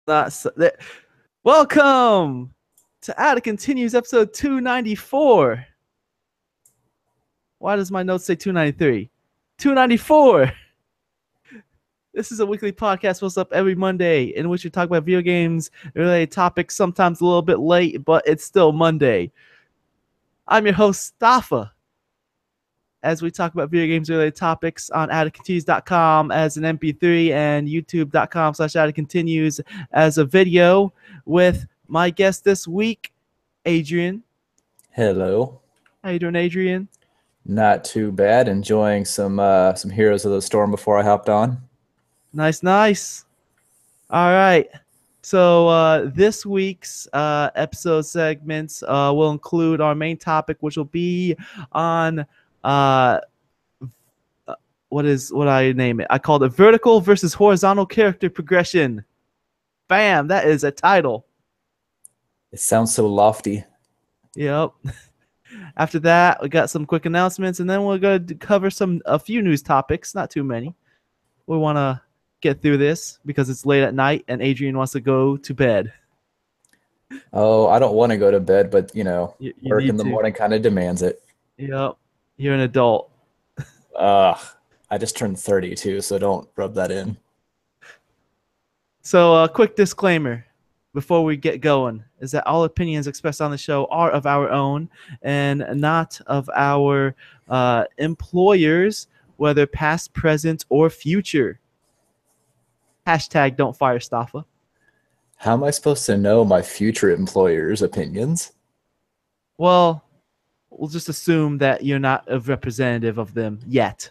Not so, welcome to Attic Continues episode 294. Why does my notes say 293? 294. This is a weekly podcast posted up every Monday in which we talk about video games related topics, sometimes a little bit late, but it's still Monday. I'm your host, Stafa, as we talk about video games related topics on atticcontinues.com as an MP3 and youtube.com/atticcontinues as a video with my guest this week, Adrian. Hello. How you doing, Adrian? Not too bad. Enjoying some Heroes of the Storm before I hopped on. Nice. All right. So this week's episode segments will include our main topic, which will be on what I name it? I called it vertical versus horizontal character progression. Bam! That is a title. It sounds so lofty. Yep. After that, we got some quick announcements, and then we're going to cover a few news topics, not too many. We want to get through this because it's late at night, and Adrian wants to go to bed. Oh, I don't want to go to bed, but you work in the to. morning kind of demands it. Yep. You're an adult. I just turned 32, so don't rub that in. So a quick disclaimer before we get going is that all opinions expressed on the show are of our own and not of our employers, whether past, present, or future. Hashtag don't fire Stafa. How am I supposed to know my future employers' opinions? Well, we'll just assume that you're not a representative of them yet.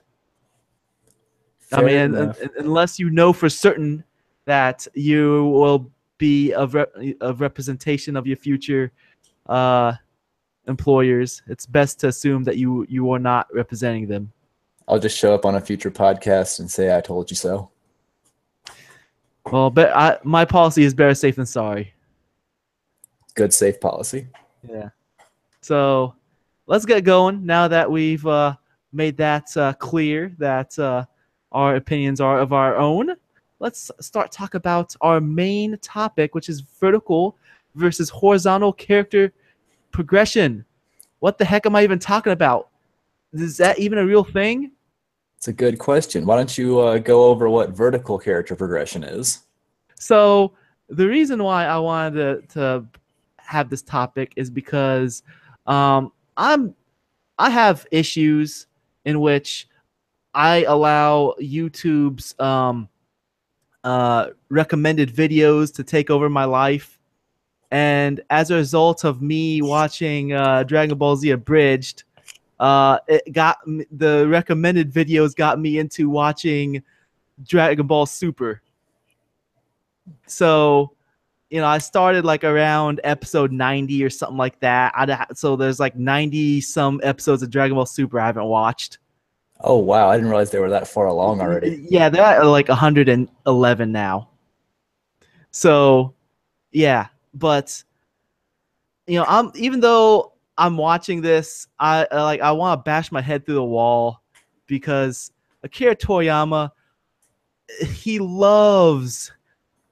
Fair enough. Unless you know for certain that you will be a representation of your future employers, it's best to assume that you are not representing them. I'll just show up on a future podcast and say I told you so. Well, but my policy is better safe than sorry. Good safe policy. Yeah. So let's get going now that we've made that clear that our opinions are of our own. Let's start talk about our main topic, which is vertical versus horizontal character progression. What the heck am I even talking about? Is that even a real thing? It's a good question. Why don't you go over what vertical character progression is? So the reason why I wanted to have this topic is because I have issues in which I allow YouTube's recommended videos to take over my life, and as a result of me watching Dragon Ball Z Abridged, the recommended videos got me into watching Dragon Ball Super. So, I started like around episode 90 or something like that. So there's like 90 some episodes of Dragon Ball Super I haven't watched. Oh, wow. I didn't realize they were that far along already. Yeah, they're at like 111 now. So, yeah. But, even though I'm watching this, I want to bash my head through the wall because Akira Toriyama, he loves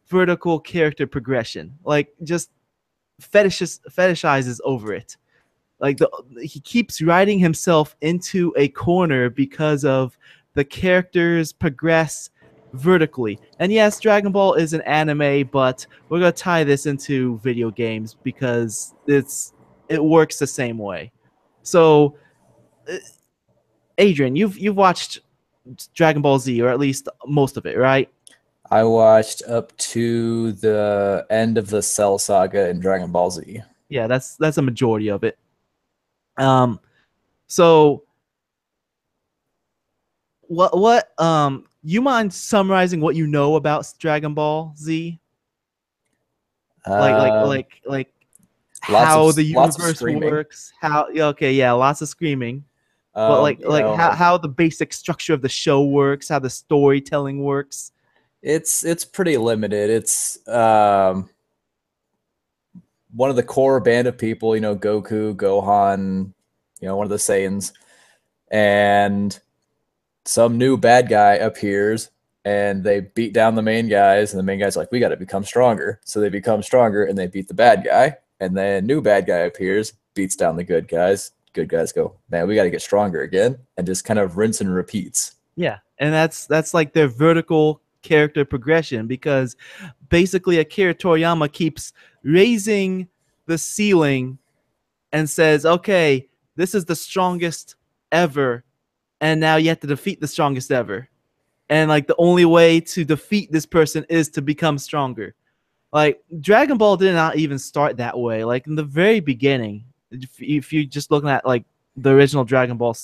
vertical character progression. Like, just fetishizes over it. Like he keeps writing himself into a corner because of the characters progress vertically. And yes, Dragon Ball is an anime, but we're gonna tie this into video games because it works the same way. So, Adrian, you've watched Dragon Ball Z, or at least most of it, right? I watched up to the end of the Cell Saga in Dragon Ball Z. Yeah, that's a majority of it. So what you mind summarizing what you know about Dragon Ball Z? Like how the universe works, lots of screaming. But how the basic structure of the show works, how the storytelling works. It's pretty limited. It's one of the core band of people, Goku, Gohan, one of the Saiyans, and some new bad guy appears and they beat down the main guys, and the main guy's like, we got to become stronger. So they become stronger, and they beat the bad guy, and then new bad guy appears, beats down the good guys. Good guys go, man, we got to get stronger again, and just kind of rinse and repeats. Yeah, and that's like their vertical character progression, because basically Akira Toriyama keeps raising the ceiling and says, okay, this is the strongest ever, and now you have to defeat the strongest ever. And like the only way to defeat this person is to become stronger. Like Dragon Ball did not even start that way. Like in the very beginning, if you're just looking at like the original Dragon Ball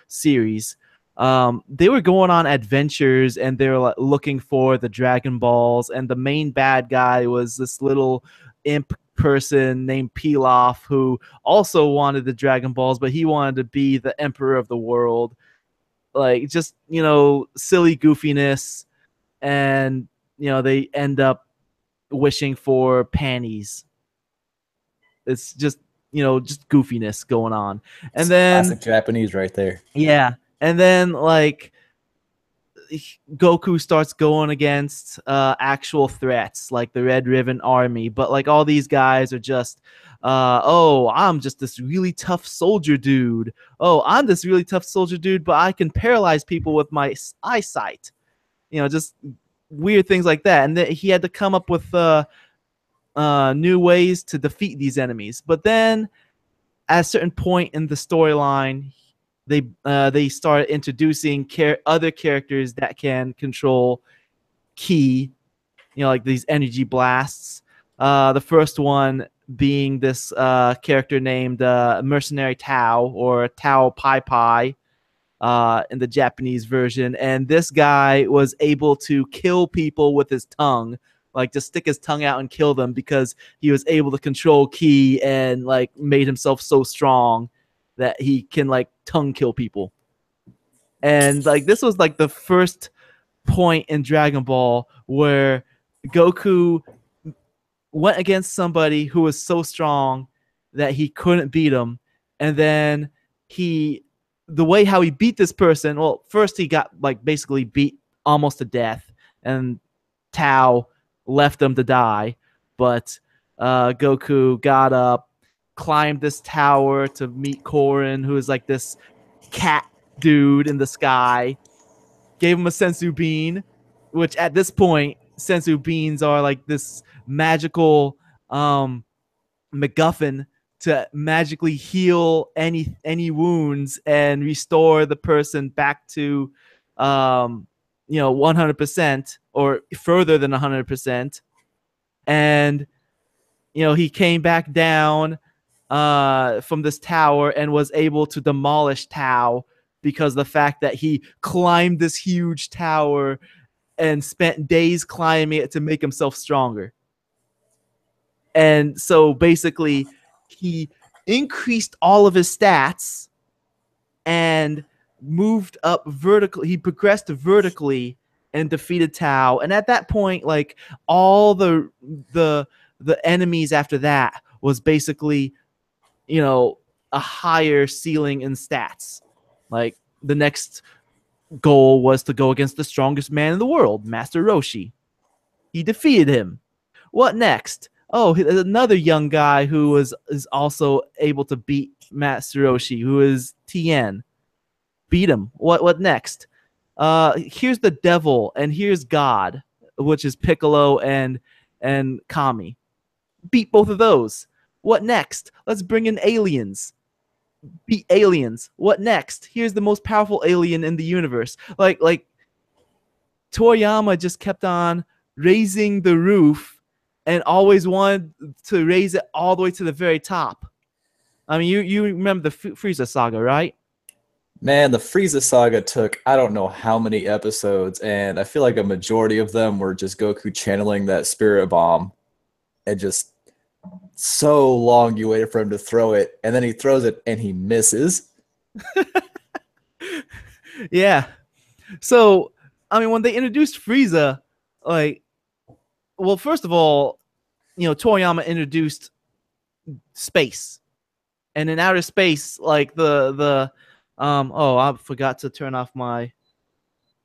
series, they were going on adventures and they were like, looking for the Dragon Balls, and the main bad guy was this little imp person named Pilaf, who also wanted the Dragon Balls, but he wanted to be the emperor of the world. Like just, you know, silly goofiness, and you know, they end up wishing for panties. It's just, you know, just goofiness going on. And It's then classic Japanese right there. yeah, and then like Goku starts going against actual threats like the Red Ribbon Army, but like all these guys are just oh, I'm just this really tough soldier dude. Oh, I'm this really tough soldier dude, but I can paralyze people with my eyesight. You know, just weird things like that. And he had to come up with new ways to defeat these enemies. But then at a certain point in the storyline, they start introducing other characters that can control ki, you know, like these energy blasts. The first one being this character named Mercenary Tao, or Tao Pai Pai in the Japanese version. And this guy was able to kill people with his tongue, like just stick his tongue out and kill them, because he was able to control ki and like made himself so strong that he can like tongue kill people. And like this was like the first point in Dragon Ball where Goku went against somebody who was so strong that he couldn't beat him. And then the way how he beat this person, well, first he got like basically beat almost to death, and Tao left him to die. But Goku got up, climbed this tower to meet Korin, who is like this cat dude in the sky, gave him a sensu bean, which at this point, sensu beans are like this magical MacGuffin to magically heal any wounds and restore the person back to 100% or further than 100%. And you know, he came back down from this tower and was able to demolish Tao, because the fact that he climbed this huge tower and spent days climbing it to make himself stronger. And so basically he increased all of his stats and moved up vertically. He progressed vertically and defeated Tao. And at that point, like all the enemies after that was basically, you know, a higher ceiling in stats. Like the next goal was to go against the strongest man in the world, Master Roshi. He defeated him. What next? Oh, another young guy who is also able to beat Master Roshi, who is Tien. Beat him. What next? Here's the devil, and here's God, which is Piccolo and Kami. Beat both of those. What next? Let's bring in aliens. Beat aliens. What next? Here's the most powerful alien in the universe. Like Toriyama just kept on raising the roof and always wanted to raise it all the way to the very top. I mean, you remember the Frieza saga, right? Man, the Frieza saga took I don't know how many episodes, and I feel like a majority of them were just Goku channeling that spirit bomb, and just so long you waited for him to throw it, and then he throws it and he misses. Yeah. So, I mean, when they introduced Frieza, like, well, first of all, you know, Toriyama introduced space. And in outer space, like I forgot to turn off my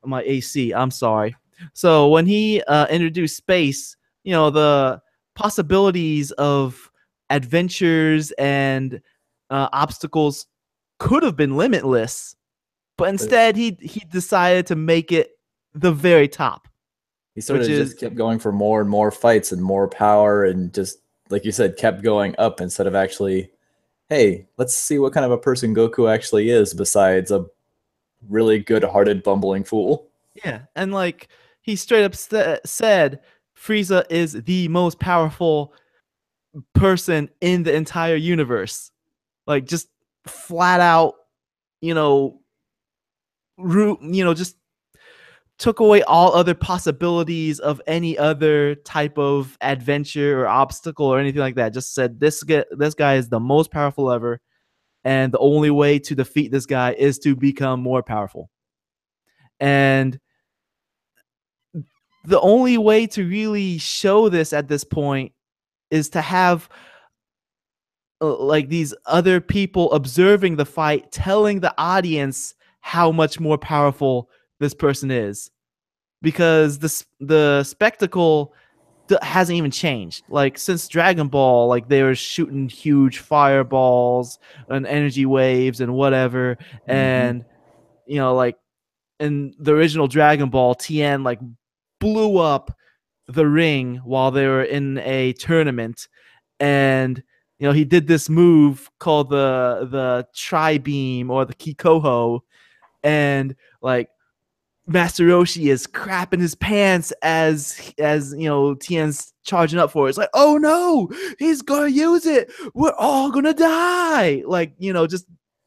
AC. I'm sorry. So when he introduced space, the possibilities of adventures and obstacles could have been limitless, but But instead he decided to make it the very top, he sort which of is just kept going for more and more fights and more power, and just like you said, kept going up instead of actually, hey, let's see what kind of a person Goku actually is besides a really good-hearted bumbling fool. yeah, and like he straight up said, Frieza is the most powerful person in the entire universe. Like just flat out, you know, just took away all other possibilities of any other type of adventure or obstacle or anything like that. Just said this guy is the most powerful ever, and the only way to defeat this guy is to become more powerful. And the only way to really show this at this point is to have like these other people observing the fight, telling the audience how much more powerful this person is, because the spectacle hasn't even changed. Like since Dragon Ball, like they were shooting huge fireballs and energy waves and whatever, Mm-hmm. and like in the original Dragon Ball, Tien like blew up the ring while they were in a tournament, and he did this move called the tri beam or the Kikoho, and like Master Roshi is crapping his pants as Tien's charging up for it. It's like, oh no, he's gonna use it. We're all gonna die. Like, just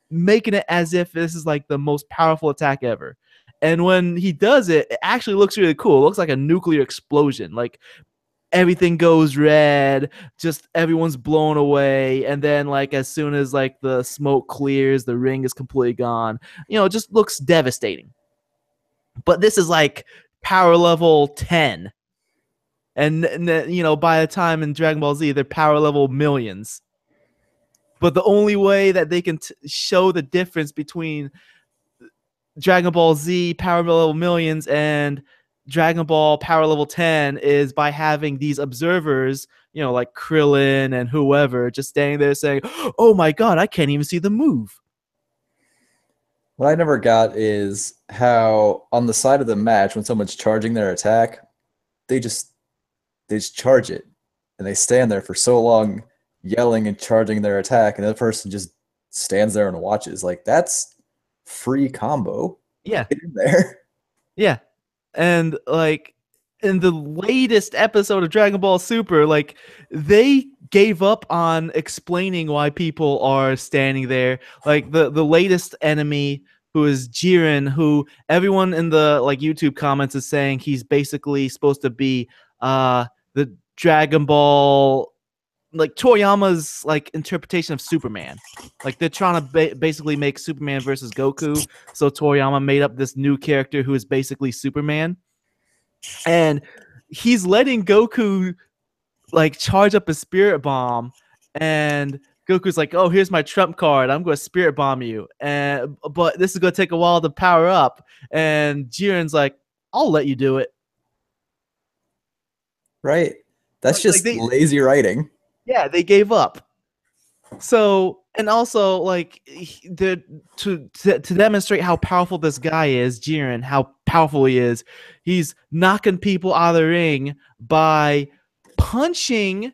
making it as if this is like the most powerful attack ever. And when he does it, it actually looks really cool. It looks like a nuclear explosion. Like everything goes red, just everyone's blown away, and then like as soon as like the smoke clears, the ring is completely gone. It just looks devastating. But this is like power level 10. And by the time in Dragon Ball Z, they're power level millions. But the only way that they can show the difference between Dragon Ball Z power level millions and Dragon Ball power level 10 is by having these observers, like Krillin and whoever, just standing there saying, oh my god, I can't even see the move. What I never got is how on the side of the match when someone's charging their attack, they just they just charge it, and they stand there for so long yelling and charging their attack, and the other person just stands there and watches. Like that's free combo. Yeah. Get in there. Yeah. And like in the latest episode of Dragon Ball Super, like they gave up on explaining why people are standing there. Like the latest enemy, who is Jiren, who everyone in the like YouTube comments is saying he's basically supposed to be the Dragon Ball, like Toriyama's like interpretation of Superman. Like they're trying to basically make Superman versus Goku. So Toriyama made up this new character who is basically Superman, and he's letting Goku like charge up a spirit bomb, and Goku's like, "Oh, here's my trump card. I'm going to spirit bomb you." And but this is going to take a while to power up. And Jiren's like, "I'll let you do it." Right. That's Like just they, lazy writing. yeah, they gave up. So, and also like to demonstrate how powerful this guy is, Jiren, how powerful he is, he's knocking people out of the ring by punching,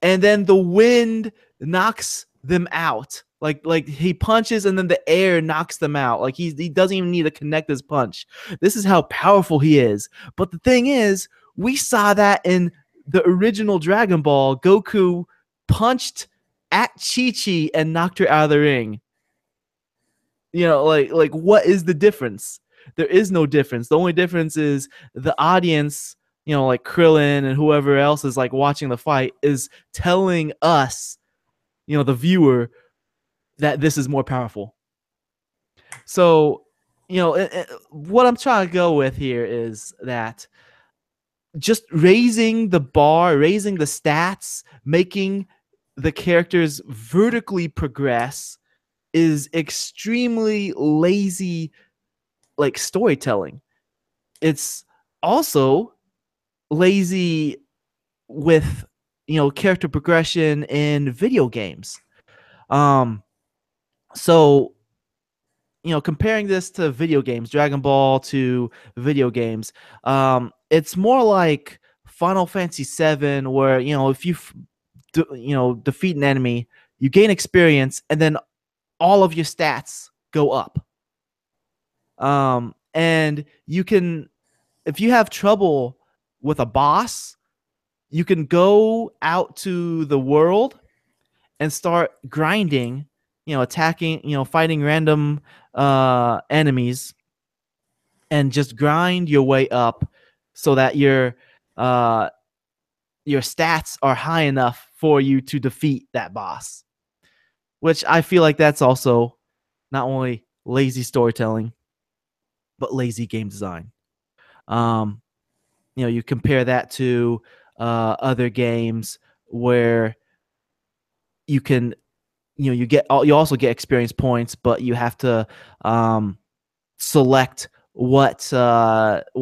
and then the wind knocks them out. Like he punches and then the air knocks them out. Like he doesn't even need to connect his punch. This is how powerful he is. But the thing is, we saw that in the original Dragon Ball. Goku punched at Chi-Chi and knocked her out of the ring. Like what is the difference? There is no difference. The only difference is the audience, like Krillin and whoever else is like watching the fight, is telling us, the viewer, that this is more powerful. So, what I'm trying to go with here is that just raising the bar, raising the stats, making the characters vertically progress is extremely lazy, like storytelling. It's also lazy with character progression in video games. So comparing this to video games, Dragon Ball to video games, it's more like Final Fantasy VII, where if you defeat an enemy, you gain experience, and then all of your stats go up. And you can, if you have trouble with a boss, you can go out to the world and start grinding, attacking, fighting random enemies, and just grind your way up so that your stats are high enough for you to defeat that boss. Which I feel like that's also not only lazy storytelling, but lazy game design. You compare that to other games where you can, you also get experience points, but you have to select what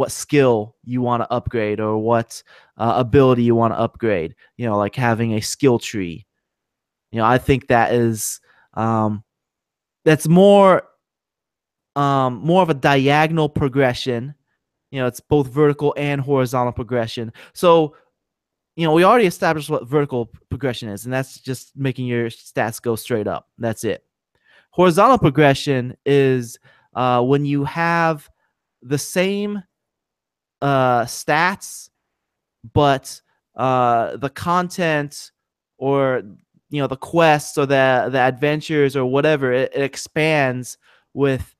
skill you want to upgrade, or what ability you want to upgrade. Like having a skill tree. I think that is that's more of a diagonal progression. It's both vertical and horizontal progression. So, we already established what vertical progression is, and that's just making your stats go straight up. That's it. Horizontal progression is when you have the same stats, but the content, or the quests, or the adventures, or whatever, it expands with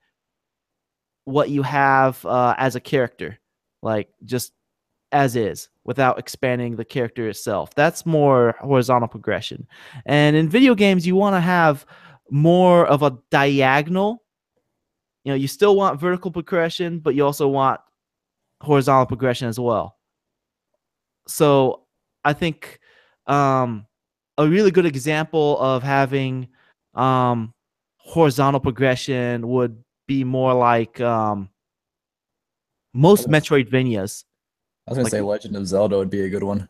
what you have as a character, like just as is, without expanding the character itself. That's more horizontal progression. And in video games, you want to have more of a diagonal. You still want vertical progression, but you also want horizontal progression as well. So I think a really good example of having horizontal progression would be more like most Metroidvanias. I was gonna say Legend of Zelda would be a good one.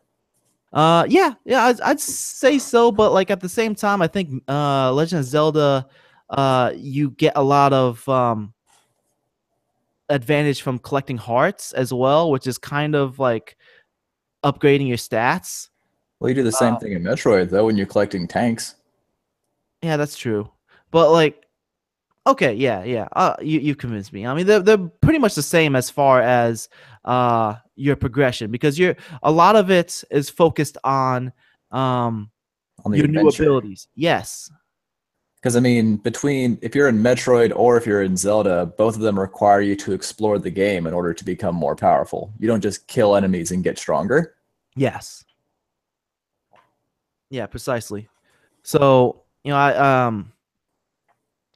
Yeah, I'd say so, but like at the same time, I think Legend of Zelda, you get a lot of advantage from collecting hearts as well, which is kind of like upgrading your stats. Well, you do the same thing in Metroid though when you're collecting tanks. Yeah, that's true. But like, okay, yeah. You convinced me. I mean, they're pretty much the same as far as your progression, because a lot of it is focused on the your new adventure. abilities. Yes. Because I mean, if you're in Metroid or if you're in Zelda, both of them require you to explore the game in order to become more powerful. You don't just kill enemies and get stronger. Yes. Yeah, precisely. So,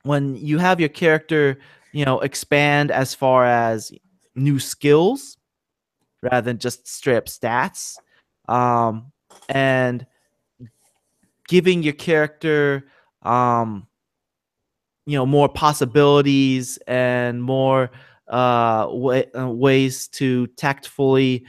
when you have your character, expand as far as new skills rather than just straight up stats, and giving your character, more possibilities and more ways to tactfully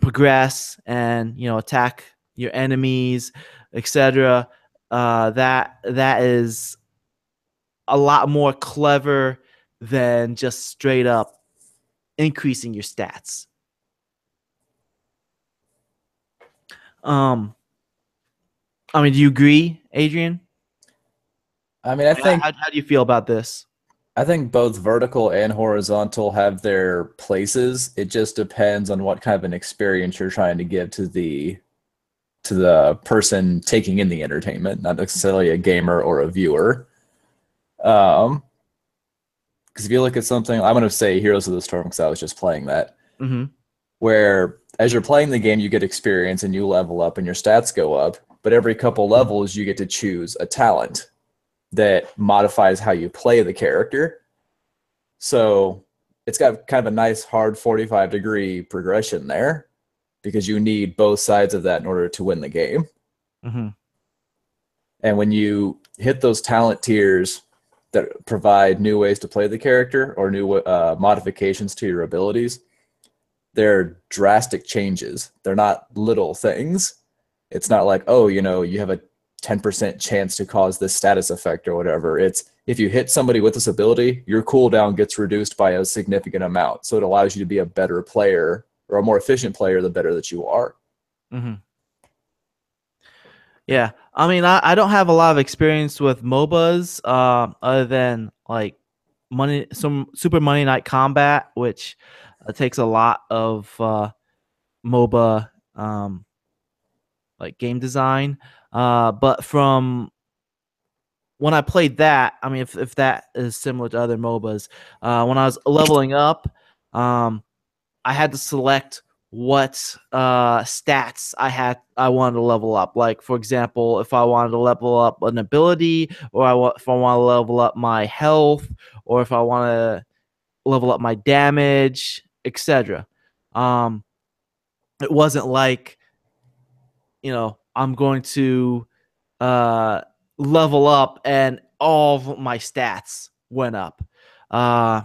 progress and attack your enemies, etc. That is a lot more clever than just straight up increasing your stats. I mean, do you agree, Adrian? I mean, I think how do you feel about this? I think both vertical and horizontal have their places. It just depends on what kind of an experience you're trying to give to the person taking in the entertainment, not necessarily a gamer or a viewer. Because if you look at something, I'm going to say Heroes of the Storm because I was just playing that, where as you're playing the game, you get experience and you level up and your stats go up. But every couple levels, you get to choose a talent that modifies how you play the character. So it's got kind of a nice hard 45-degree progression there, because you need both sides of that in order to win the game. And when you hit those talent tiers, that provide new ways to play the character or new modifications to your abilities, they're drastic changes. They're not little things. It's not like, oh, you have a 10% chance to cause this status effect or whatever. It's if you hit somebody with this ability, your cooldown gets reduced by a significant amount. So it allows you to be a better player or a more efficient player the better that you are. Mm-hmm. Yeah, I mean, I don't have a lot of experience with MOBAs, other than like some Super Monday Night Combat, which takes a lot of MOBA like game design. But from when I played that, I mean, if that is similar to other MOBAs, when I was leveling up, I had to select what stats I wanted to level up. Like, for example, if I wanted to level up an ability, or if I want to level up my health, or if I want to level up my damage, etc. It wasn't like, I'm going to uh, level up and all of my stats went up. I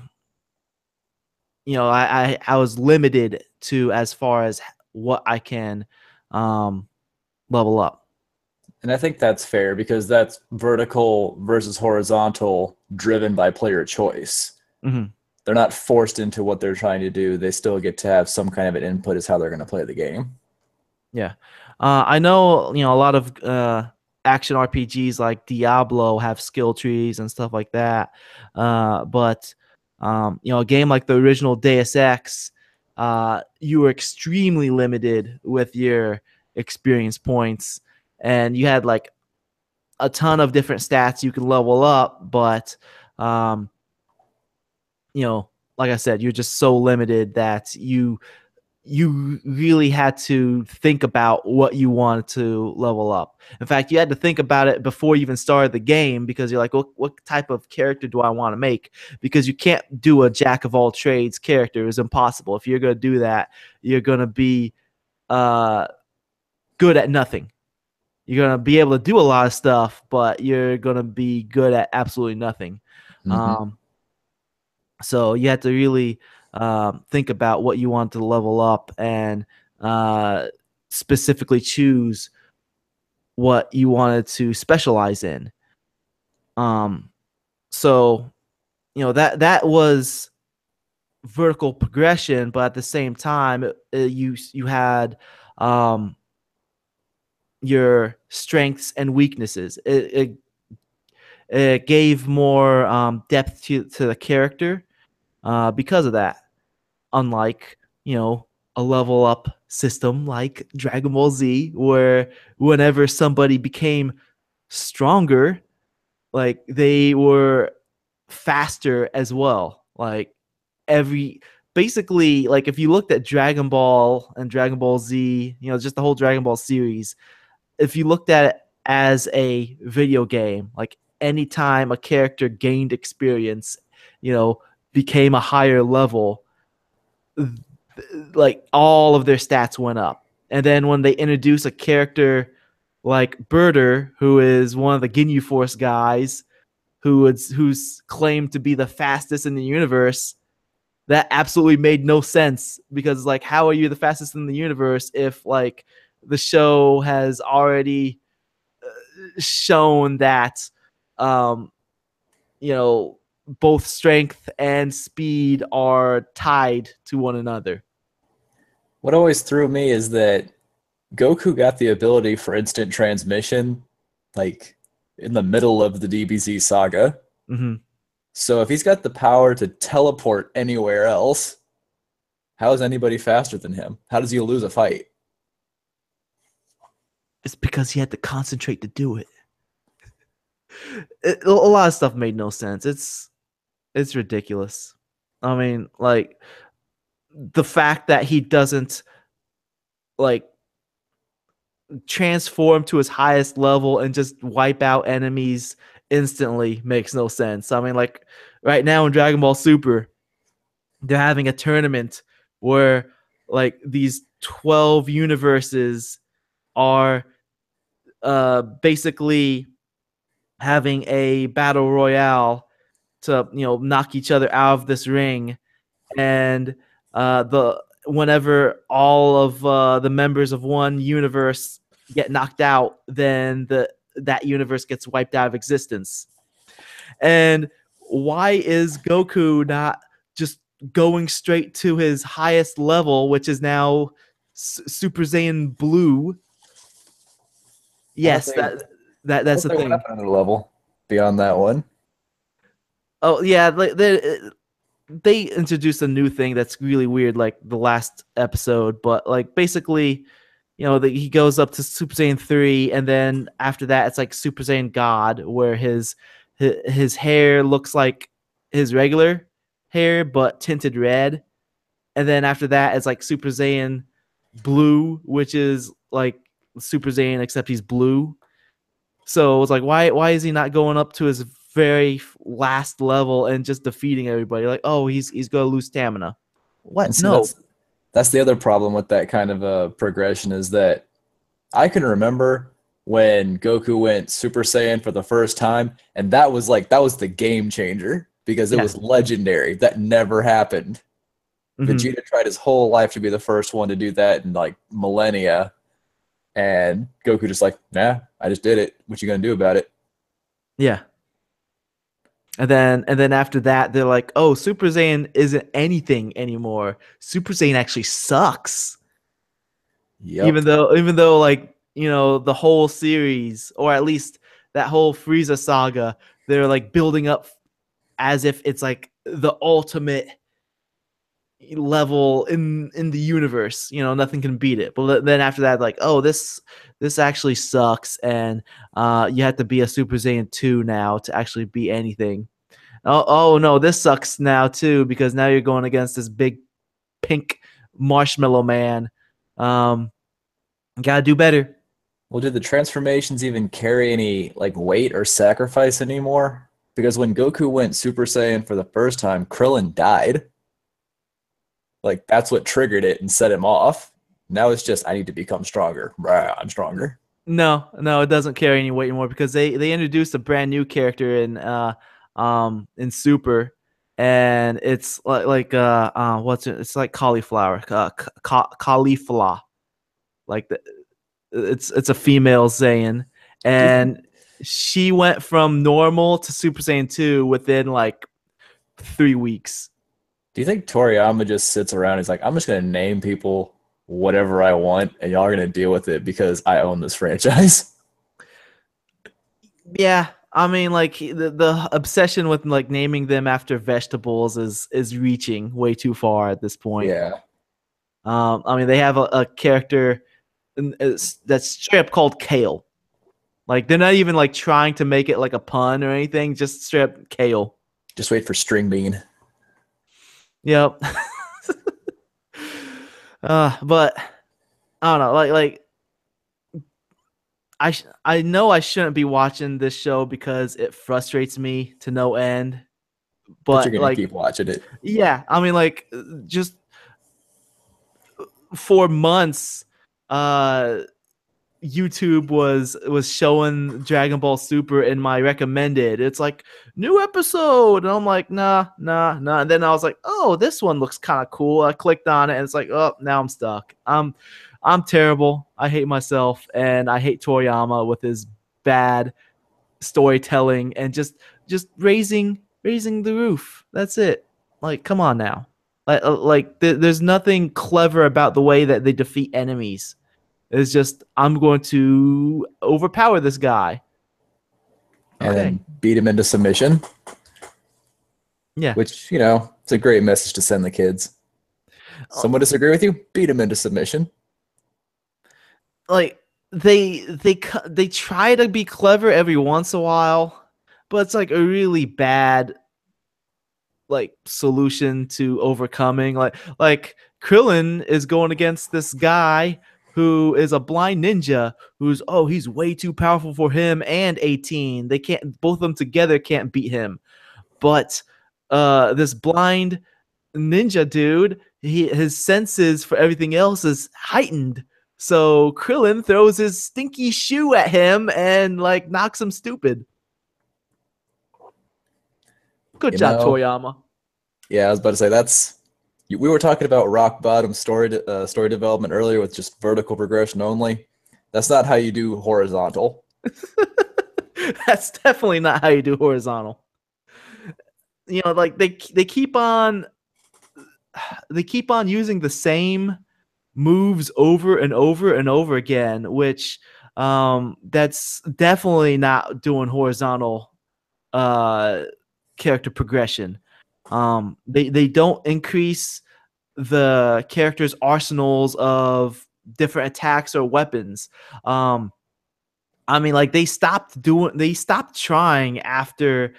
was limited to as far as what I can level up. And I think that's fair because that's vertical versus horizontal driven by player choice. Mm-hmm. They're not forced into what they're trying to do. They still get to have some kind of an input as how they're going to play the game. Yeah. I know, a lot of action RPGs like Diablo have skill trees and stuff like that. But a game like the original Deus Ex, you were extremely limited with your experience points, and you had like a ton of different stats you could level up, but like I said, you're just so limited that you really had to think about what you wanted to level up. In fact, you had to think about it before you even started the game, because you're like, what type of character do I want to make? Because you can't do a jack of all trades character. It's impossible. If you're going to do that, you're going to be good at nothing. You're going to be able to do a lot of stuff, but you're going to be good at absolutely nothing. Mm-hmm. So you had to really think about what you want to level up, and specifically choose what you wanted to specialize in. So that was vertical progression, but at the same time, you had your strengths and weaknesses. It gave more depth to the character because of that. Unlike, a level up system like Dragon Ball Z, where whenever somebody became stronger, like they were faster as well. Like basically, like if you looked at Dragon Ball and Dragon Ball Z, just the whole Dragon Ball series, if you looked at it as a video game, like anytime a character gained experience, became a higher level, like all of their stats went up. And then when they introduce a character like Birder, who is one of the Ginyu Force guys, who's claimed to be the fastest in the universe, that absolutely made no sense, because like, how are you the fastest in the universe if like the show has already shown that both strength and speed are tied to one another. What always threw me is that Goku got the ability for instant transmission, like in the middle of the DBZ saga. Mm-hmm. So if he's got the power to teleport anywhere else, how is anybody faster than him? How does he lose a fight? It's because he had to concentrate to do it. A lot of stuff made no sense. It's ridiculous. I mean, like, the fact that he doesn't like transform to his highest level and just wipe out enemies instantly makes no sense. I mean, like right now in Dragon Ball Super, they're having a tournament where like these 12 universes are basically having a battle royale knock each other out of this ring, and whenever all of the members of one universe get knocked out, then that universe gets wiped out of existence. And why is Goku not just going straight to his highest level, which is now Super Saiyan Blue? Yes, that's the thing. Another level beyond that one. Oh yeah, they introduced a new thing that's really weird, like the last episode. But like basically, he goes up to Super Saiyan 3, and then after that, it's like Super Saiyan God, where his hair looks like his regular hair but tinted red, and then after that, it's like Super Saiyan Blue, which is like Super Saiyan except he's blue. So it's like, why is he not going up to his very last level and just defeating everybody? Like, oh, he's gonna lose stamina. What? See, no. That's the other problem with that kind of a progression, is that I can remember when Goku went Super Saiyan for the first time, and that was the game changer, because it was legendary. That never happened. Mm-hmm. Vegeta tried his whole life to be the first one to do that in like millennia, and Goku just like, nah, I just did it. What you gonna do about it? Yeah. And then after that, they're like, oh, Super Saiyan isn't anything anymore. Super Saiyan actually sucks. Yep. Even though like, the whole series, or at least that whole Frieza saga, they're like building up as if it's like the ultimate level in the universe. Nothing can beat it. But then after that, like, oh, this actually sucks, and you have to be a Super Saiyan 2 now to actually beat anything. Oh no, this sucks now too, because now you're going against this big pink marshmallow man. Gotta do better. Well, did the transformations even carry any like weight or sacrifice anymore? Because when Goku went Super Saiyan for the first time, Krillin died. Like, that's what triggered it and set him off. Now it's just, I need to become stronger. I'm stronger. No, it doesn't carry any weight anymore, because they introduced a brand new character in Super, and it's like what's it? It's like cauliflower, cauliflower. Like it's a female Saiyan, and she went from normal to Super Saiyan 2 within like 3 weeks. Do you think Toriyama just sits around and he's like, I'm just going to name people whatever I want, and y'all are going to deal with it because I own this franchise? Yeah, I mean, like the obsession with like naming them after vegetables is reaching way too far at this point. Yeah. I mean, they have a character that's straight up called Kale. Like, they're not even like trying to make it like a pun or anything. Just straight up Kale. Just wait for String Bean. Yep. But I don't know. Like I know I shouldn't be watching this show because it frustrates me to no end. But you're gonna like, keep watching it. Yeah, I mean, like, just for months, YouTube was showing Dragon Ball Super in my recommended. It's like, new episode, and I'm like, nah. And then I was like, oh, this one looks kind of cool. I clicked on it, and it's like, oh, now I'm stuck. I'm terrible. I hate myself, and I hate Toriyama with his bad storytelling and just raising the roof. That's it. Like, come on now. There's nothing clever about the way that they defeat enemies. It's just, I'm going to overpower this guy. And then beat him into submission. Yeah. Which, it's a great message to send the kids. Someone disagree with you? Beat him into submission. Like, they try to be clever every once in a while, but it's like a really bad like solution to overcoming. Like Krillin is going against this guy who is a blind ninja he's way too powerful for him and 18. They can't, both of them together can't beat him. But this blind ninja dude, his senses for everything else is heightened. So Krillin throws his stinky shoe at him and like knocks him stupid. Good You job, know, Toriyama. yeah, I was about to say we were talking about rock bottom story development earlier with just vertical progression only. That's not how you do horizontal. That's definitely not how you do horizontal. You know, like they keep on using the same moves over and over and over again, which that's definitely not doing horizontal uh character progression. They don't increase the characters' arsenals of different attacks or weapons. I mean, like they stopped trying after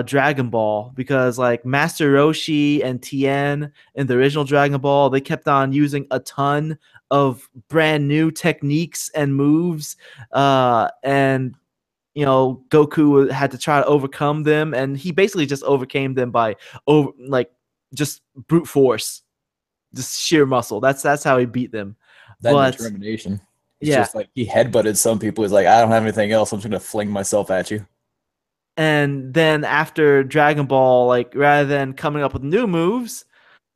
Dragon Ball, because like Master Roshi and Tien in the original Dragon Ball, they kept on using a ton of brand new techniques and moves, and Goku had to try to overcome them, and he basically just overcame them by just brute force, just sheer muscle. That's how he beat them. That But determination. It's yeah, just like he headbutted some people. He's like, I don't have anything else. I'm just gonna fling myself at you. and then after Dragon Ball, like rather than coming up with new moves,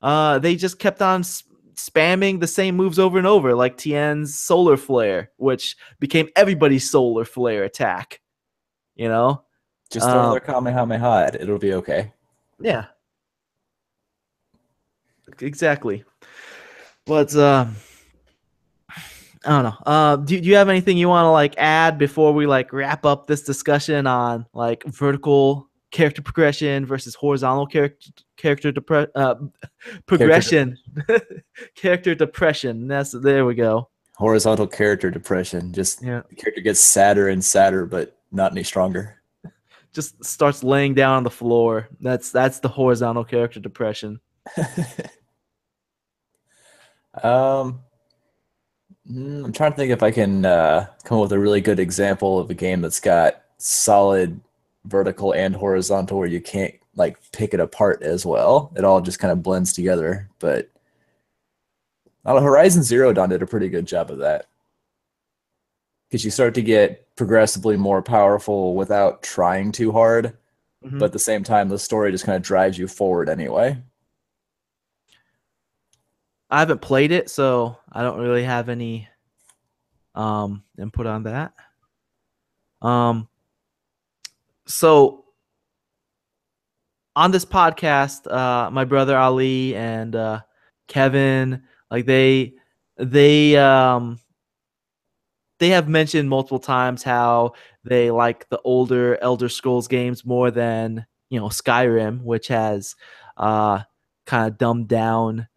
they just kept on spamming the same moves over and over, like Tien's Solar Flare, which became everybody's Solar Flare attack. You know, Just throw um, another Kamehameha at it. It'll be okay. yeah, exactly. But I don't know. Do you have anything you want to like add before we like wrap up this discussion on like vertical character progression versus horizontal Character progression? Character depression. There we go. horizontal character depression. Just Yeah, the character gets sadder and sadder, but not any stronger. just starts laying down on the floor. That's the horizontal character depression. um, I'm trying to think if I can come up with a really good example of a game that's got solid vertical and horizontal where you can't like pick it apart as well. It all just kind of blends together. But Horizon Zero Dawn did a pretty good job of that because you start to get progressively more powerful without trying too hard. Hmm. But at the same time, the story just kind of drives you forward anyway. I haven't played it, so I don't really have any input on that. Um, so on this podcast, my brother Ali and Kevin, like they they have mentioned multiple times how they like the older Elder Scrolls games more than Skyrim, which has uh kind of dumbed down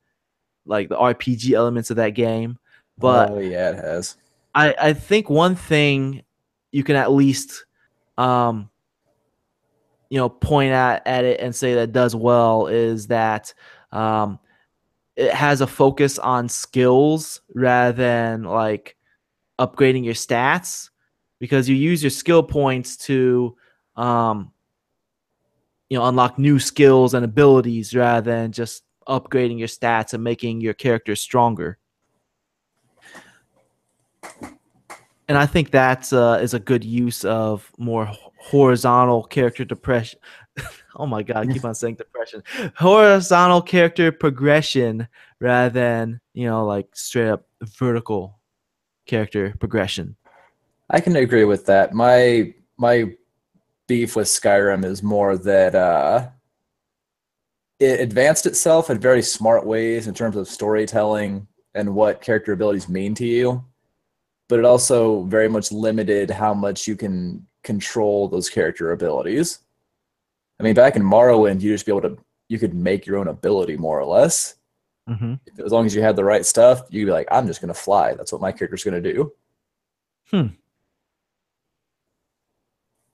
like the RPG elements of that game. But Oh yeah, it has. I think one thing you can at least um point at it and say that does well is that um, it has a focus on skills rather than like upgrading your stats, because you use your skill points to um, unlock new skills and abilities rather than just upgrading your stats and making your character stronger. And I think that is a good use of more horizontal character depression. Oh my god, I keep on saying depression. Horizontal character progression rather than like straight up vertical character progression. I can agree with that. My beef with Skyrim is more that it advanced itself in very smart ways in terms of storytelling and what character abilities mean to you, but it also very much limited how much you can control those character abilities. I mean, back in Morrowind, you could make your own ability more or less. Mm-hmm. As long as you had the right stuff, you'd be like, I'm just gonna fly. That's what my character's gonna do. Hmm.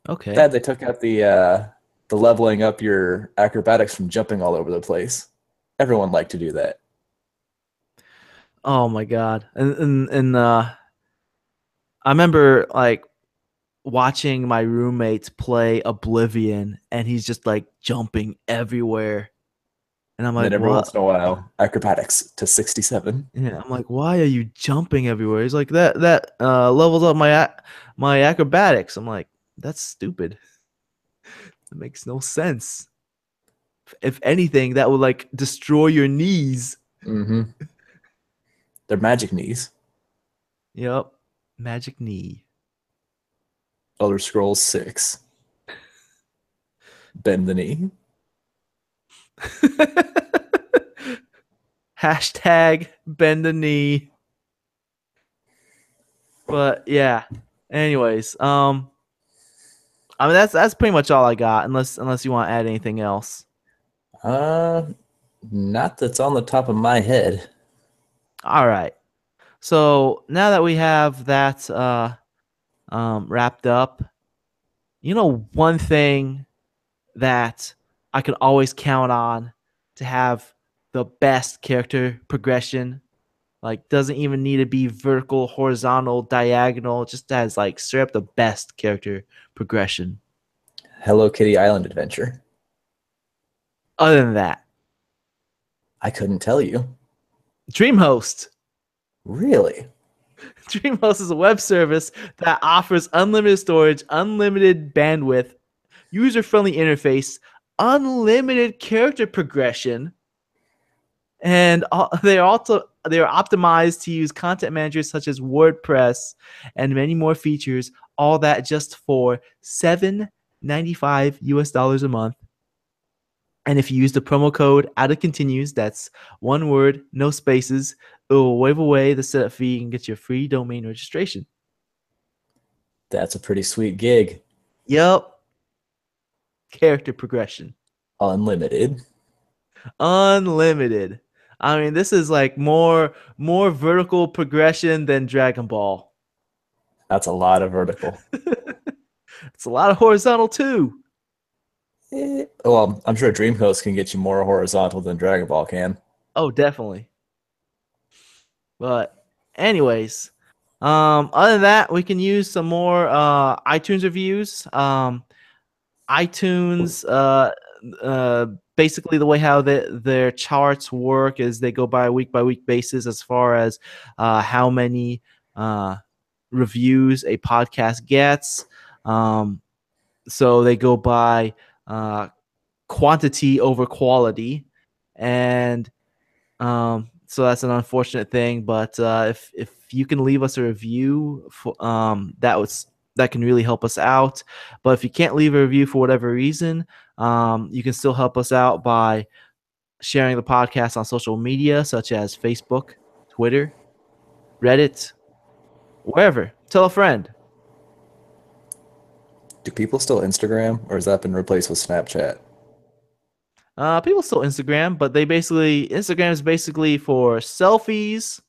Okay. Sad they took out the leveling up your acrobatics from jumping all over the place. Everyone liked to do that. Oh my god. And I remember like watching my roommates play Oblivion, and he's just like jumping everywhere, and I'm And like, then every what? once in a while, acrobatics to 67. Yeah, I'm like, why are you jumping everywhere? He's like, that levels up my acrobatics. I'm like, that's stupid. It makes no sense. If anything, that would like destroy your knees. Mm-hmm. They're magic knees. Yep. Magic knee. Elder Scrolls 6. Bend the knee. Hashtag bend the knee. But yeah. Anyways, I mean that's pretty much all I got, unless you want to add anything else. Not that's on the top of my head. All right. So now that we have that wrapped up, one thing that I can always count on to have the best character progression, like doesn't even need to be vertical, horizontal, diagonal, just has like straight up the best character progression. Hello Kitty Island Adventure. Other than that, I couldn't tell you. DreamHost. Really? DreamHost is a web service that offers unlimited storage, unlimited bandwidth, user-friendly interface, unlimited character progression, and they are optimized to use content managers such as WordPress and many more features. All that just for $7.95 US a month. And if you use the promo code OUTOFCONtinues, that's one word, no spaces, it will waive away the setup fee and get you a free domain registration. That's a pretty sweet gig. Yep. Character progression. Unlimited. Unlimited. I mean, this is like more vertical progression than Dragon Ball. That's a lot of vertical. It's a lot of horizontal too. Well, I'm sure DreamHost can get you more horizontal than Dragon Ball can. Oh, definitely. But anyways, other than that, we can use some more iTunes reviews. iTunes, basically the way how their charts work is they go by week basis as far as how many reviews a podcast gets. So they go by quantity over quality, and so that's an unfortunate thing. But if you can leave us a review, that can really help us out. But if you can't leave a review for whatever reason, you can still help us out by sharing the podcast on social media such as Facebook, Twitter, Reddit, wherever. Tell a friend. Do people still Instagram, or has that been replaced with Snapchat? People still Instagram, but Instagram is basically for selfies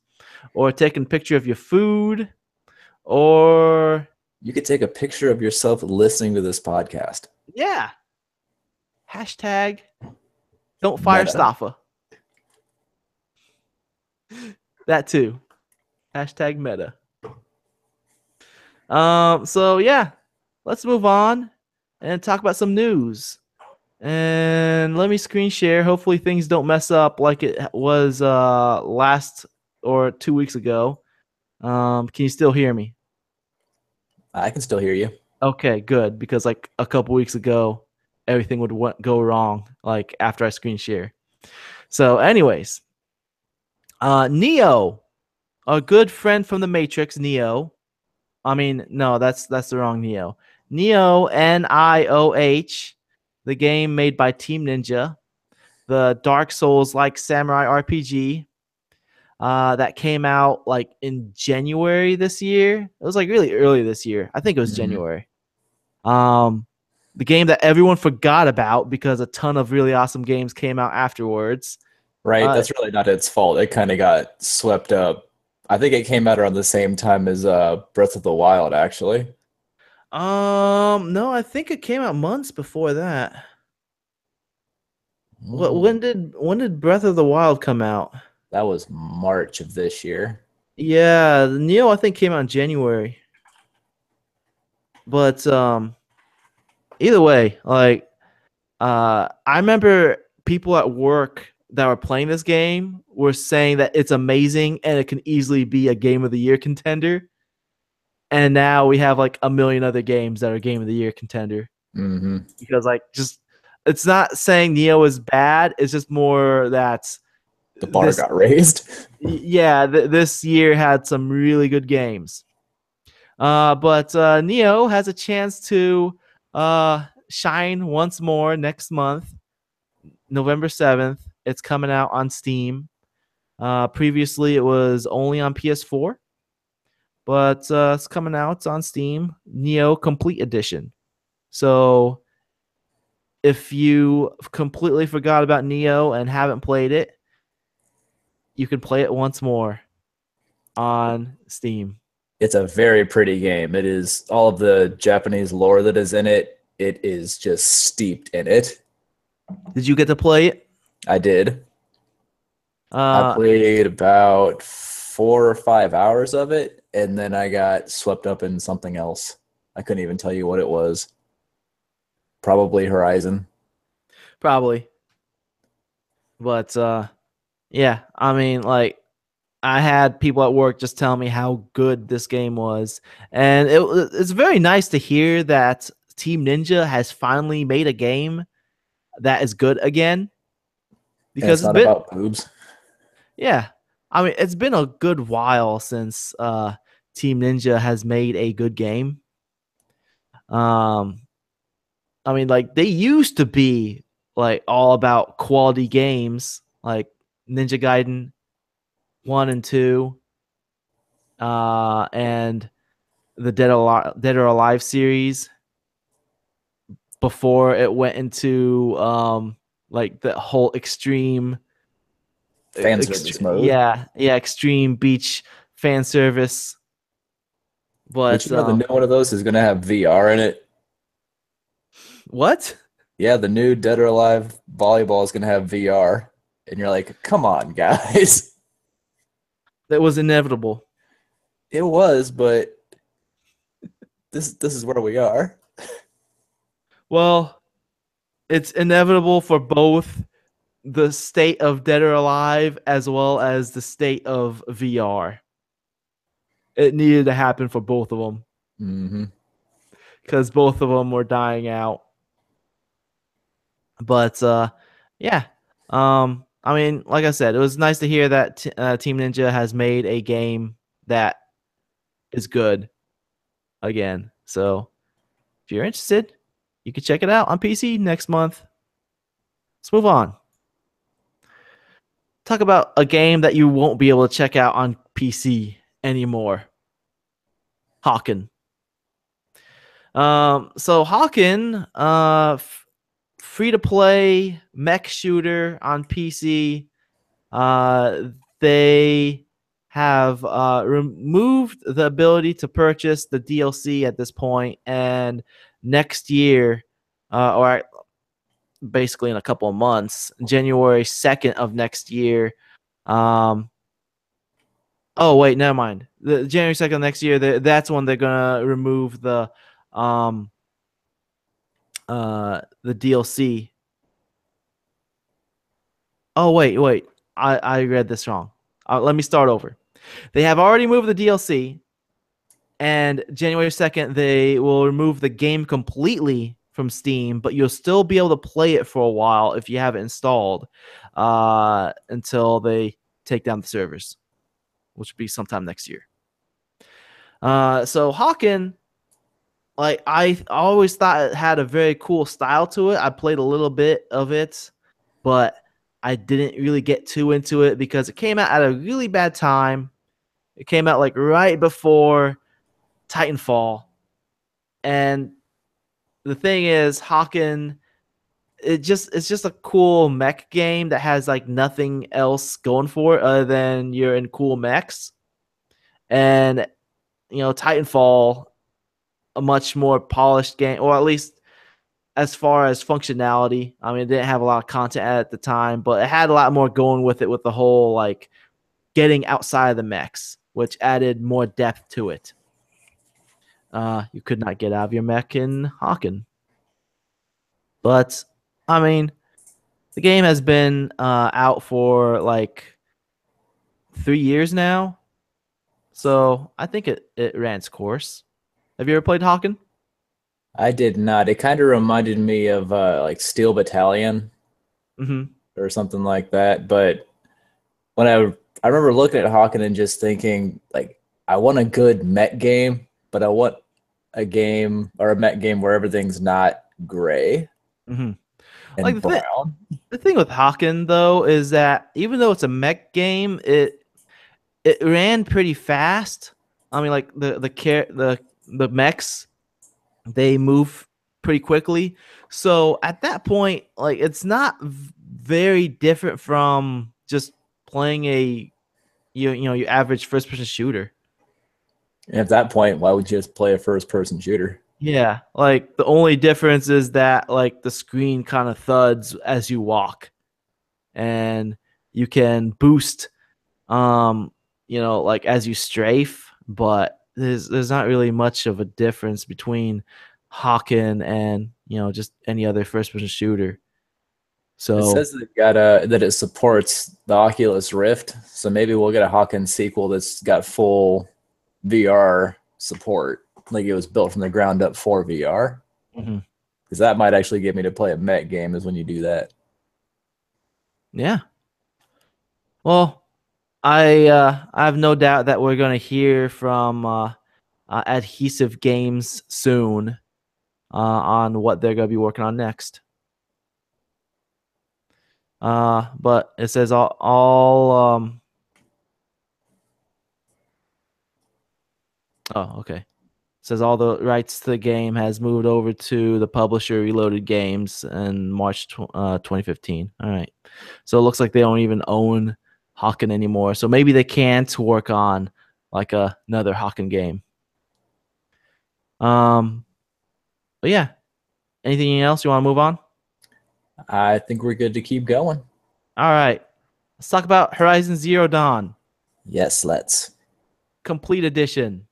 or taking a picture of your food, or you could take a picture of yourself listening to this podcast. Yeah. Hashtag don't fire Meta. Staffa. That too. Hashtag meta. So yeah, let's move on and talk about some news. And let me screen share. Hopefully things don't mess up like it was last or 2 weeks ago. Can you still hear me? I can still hear you. Okay, good, because like a couple weeks ago, everything would go wrong like after I screen share. So anyways, Neo, a good friend from the Matrix, Neo. I mean, no, that's the wrong Neo. Neo, NIOH, the game made by Team Ninja, the Dark Souls-like samurai RPG that came out like in January this year. It was like really early this year. I think it was January. The game that everyone forgot about because a ton of really awesome games came out afterwards. Right, that's really not its fault. It kind of got swept up. I think it came out around the same time as Breath of the Wild, actually. No, I think it came out months before that. When did Breath of the Wild come out? That was March of this year. Yeah, the Neo I think came out in January. But either way, like I remember people at work that were playing this game were saying that it's amazing and it can easily be a Game of the Year contender. And now we have like a million other games that are Game of the Year contender. Mm-hmm. Because like just it's not saying Neo is bad. It's just more that The bar got raised. this year had some really good games. But Neo has a chance to shine once more next month, November 7th. It's coming out on Steam. Previously, it was only on PS4, but it's coming out on Steam. Neo Complete Edition. So if you completely forgot about Neo and haven't played it, you can play it once more on Steam. It's a very pretty game. It is all of the Japanese lore that is in it. It is just steeped in it. Did you get to play it? I did. I played about 4 or 5 hours of it, and then I got swept up in something else. I couldn't even tell you what it was. Probably Horizon. Probably. But yeah, I mean, like, I had people at work just tell me how good this game was, and it's very nice to hear that Team Ninja has finally made a game that is good again. Because it's not about boobs. Yeah, I mean, it's been a good while since Team Ninja has made a good game. I mean, like, they used to be like all about quality games, like Ninja Gaiden 1 and 2, and the Dead or Alive series before it went into like the whole extreme fan service mode. Yeah, extreme beach fan service. But the new one of those is going to have VR in it. What? Yeah, the new Dead or Alive volleyball is going to have VR. And you're like, come on, guys. That was inevitable. It was, but this is where we are. Well, it's inevitable for both the state of Dead or Alive as well as the state of VR. It needed to happen for both of them. Because both of them were dying out. But yeah, I mean, like I said, it was nice to hear that Team Ninja has made a game that is good again. So if you're interested, you can check it out on PC next month. Let's move on. Talk about a game that you won't be able to check out on PC anymore. Hawken. So Hawken, free to play mech shooter on PC. They have removed the ability to purchase the DLC at this point, and next year, or basically in a couple of months, January 2nd of next year. Oh wait, never mind. The January 2nd next year, that's when they're gonna remove the DLC. Oh wait. I read this wrong. Let me start over. They have already moved the DLC, and January 2nd they will remove the game completely from Steam, but you'll still be able to play it for a while if you have it installed until they take down the servers, which will be sometime next year. So Hawken, like, I always thought it had a very cool style to it. I played a little bit of it, but I didn't really get too into it because it came out at a really bad time. It came out like right before Titanfall. And the thing is, Hawken, it's just a cool mech game that has like nothing else going for it other than you're in cool mechs. And Titanfall, a much more polished game, or at least as far as functionality. I mean, it didn't have a lot of content at the time, but it had a lot more going with it, with the whole like getting outside of the mechs, which added more depth to it. You could not get out of your mech in Hawken. But I mean, the game has been out for like 3 years now, so I think it ran its course. Have you ever played Hawken? I did not. It kind of reminded me of like Steel Battalion Hmm. or something like that. But when I remember looking at Hawken and just thinking like I want a good mech game, but I want a game or a mech game where everything's not gray Hmm. Like and brown. the thing with Haken though is that even though it's a mech game, it ran pretty fast. I mean, like the mechs, they move pretty quickly. So at that point, like it's not very different from just playing a your average first person shooter. And at that point, why would you just play a first person shooter? Yeah, like the only difference is that like the screen kind of thuds as you walk, and you can boost like as you strafe, but there's not really much of a difference between Hawken and just any other first person shooter. It So says that that it supports the Oculus Rift, so maybe we'll get a Hawkins sequel that's got full VR support, like it was built from the ground up for VR. mhm. Because that might actually get me to play a mech game. Is when you do that. Yeah. Well, I have no doubt that we're gonna hear from Adhesive Games soon on what they're gonna be working on next. But it says all oh, okay. It says all the rights to the game has moved over to the publisher Reloaded Games in March 2015. All right. So it looks like they don't even own Hawken anymore. So maybe they can't work on like another Hawken game. Um but yeah, anything else you want to move on? I think we're good to keep going. All right. Let's talk about Horizon Zero Dawn Yes, let's. Complete Edition.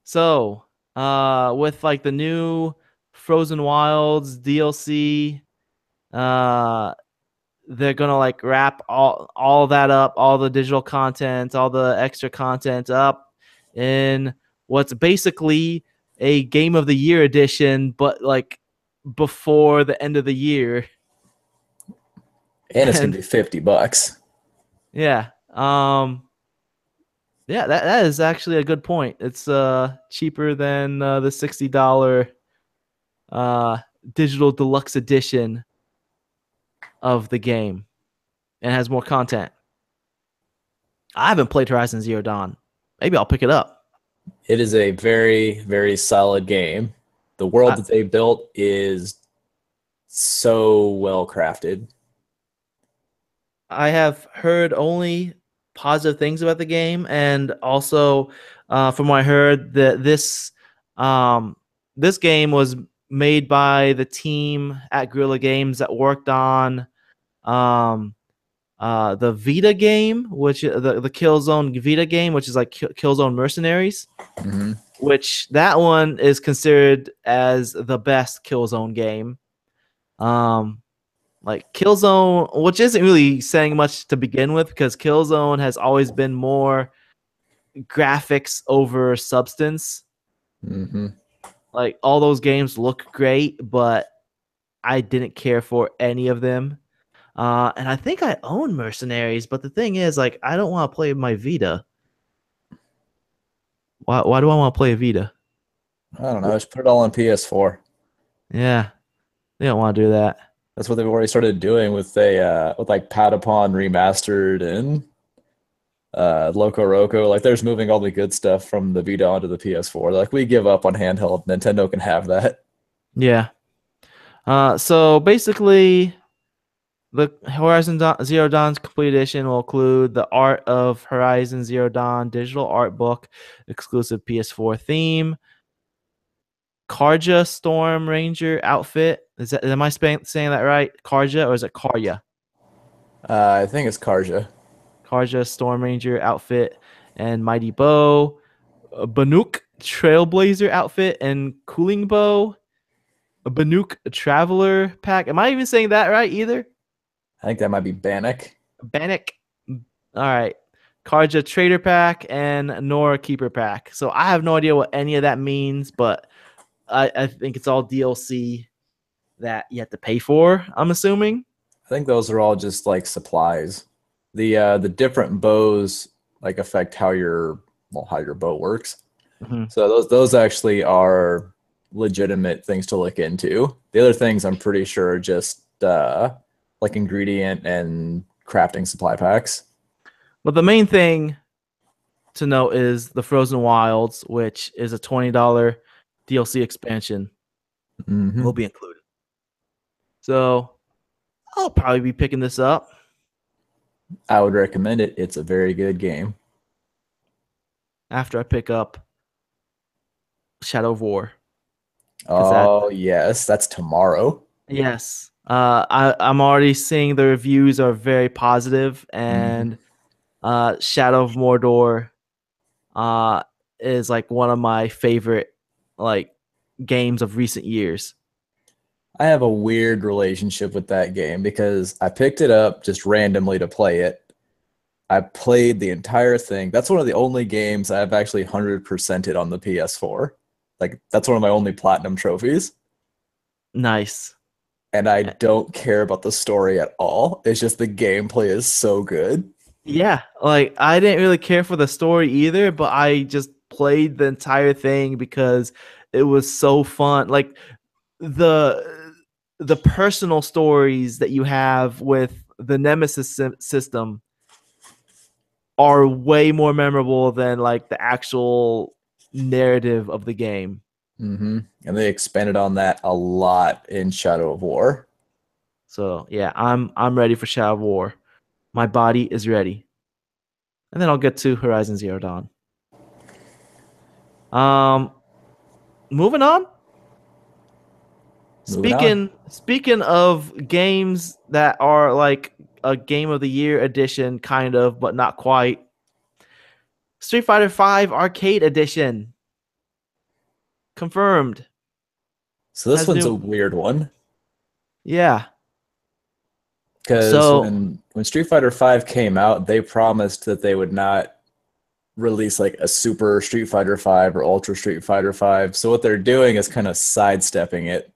So, with like the new Frozen Wilds DLC, uh, they're gonna like wrap all that up, all the digital content, all the extra content up in what's basically a Game of the Year edition, but like before the end of the year. And it's gonna And be $50. yeah, yeah, that is actually a good point. It's cheaper than the $60 uh digital deluxe edition of the game and has more content. I haven't played Horizon Zero Dawn. Maybe I'll pick it up. It is a very, very solid game. The world I, that they built is so well crafted. I have heard only positive things about the game, and also from what I heard that this game was made by the team at Guerrilla Games that worked on um, the Vita game, which the Killzone Vita game, which is like Killzone Mercenaries, Mm-hmm. which that one is considered as the best Killzone game. Um, like Killzone, which isn't really saying much to begin with, because Killzone has always been more graphics over substance. Mm-hmm. Like all those games look great, but I didn't care for any of them. And I think I own Mercenaries, but the thing is, like, I don't want to play my Vita. Why do I want to play a Vita? I don't know. Just put it all on PS4. Yeah, they don't want to do that. That's what they've already started doing with with like Patapon remastered and Loco Roco. Like there's moving all the good stuff from the Vita onto the PS4. Like we give up on handheld. Nintendo can have that. Yeah. So basically, the Zero Dawn's Complete Edition will include the Art of Horizon Zero Dawn digital art book, exclusive PS4 theme, Karja Storm Ranger outfit. Am I saying that right? Karja, or is it Karya? I think it's Karja. Karja Storm Ranger outfit and Mighty Bow, a Banuk Trailblazer outfit and Cooling Bow, a Banuk Traveler pack. Am I even saying that right either? I think that might be Bannock. Bannock. All right. Karja Trader pack and Nora Keeper pack. So I have no idea what any of that means, but I think it's all DLC that you have to pay for, I'm assuming. I think those are all just like supplies. The different bows like affect how your bow works. Mhm. So those actually are legitimate things to look into. The other things I'm pretty sure are just like ingredient and crafting supply packs. But the main thing to note is the Frozen Wilds, which is a $20 DLC expansion, will Hmm. be included. So I'll probably be picking this up I would recommend it. It's a very good game. after I pick up Shadow of War. Because that, Oh yes, that's tomorrow. yes, I'm already seeing the reviews are very positive, Mhm. and Shadow of Mordor uh, is like one of my favorite like games of recent years. I have a weird relationship with that game because I picked it up just randomly to play it. I played the entire thing. That's one of the only games I've actually 100%ed on the PS4. Like that's one of my only platinum trophies. Nice. And I don't care about the story at all. It's just the gameplay is so good. Yeah, like I didn't really care for the story either, but I just played the entire thing because it was so fun. Like the the personal stories that you have with the Nemesis system are way more memorable than like the actual narrative of the game. And they expanded on that a lot in Shadow of War. So yeah, I'm ready for Shadow of War. My body is ready, and then I'll get to Horizon Zero Dawn. Um, moving on. Moving on. Speaking of games that are like a game of the year edition, kind of, but not quite. Street Fighter V Arcade Edition confirmed. So this Has one's a new, weird one yeah. because So when Street Fighter V came out, they promised that they would not release like a Super Street Fighter V or Ultra Street Fighter V. So what they're doing is kind of sidestepping it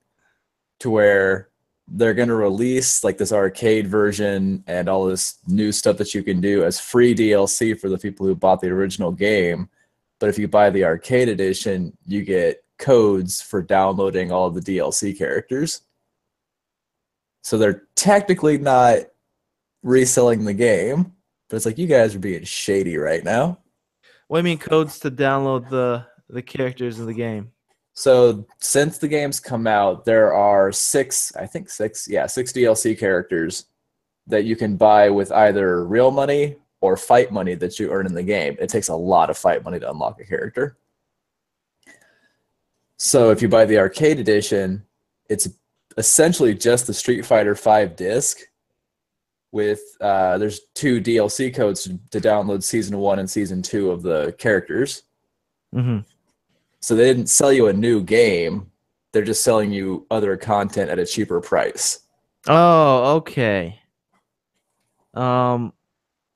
to where they're going to release like this arcade version and all this new stuff that you can do as free DLC for the people who bought the original game. But if you buy the arcade edition, you get codes for downloading all of the DLC characters. So they're technically not reselling the game, but it's like you guys are being shady right now. what do you mean codes to download the characters in the game? So since the game's come out, there are I think six DLC characters that you can buy with either real money or fight money that you earn in the game. It takes a lot of fight money to unlock a character. So if you buy the arcade edition, it's essentially just the Street Fighter V disc with there's two DLC codes to download season 1 and season 2 of the characters. Mm-hmm. So they didn't sell you a new game. They're just selling you other content at a cheaper price. Oh, okay. Um,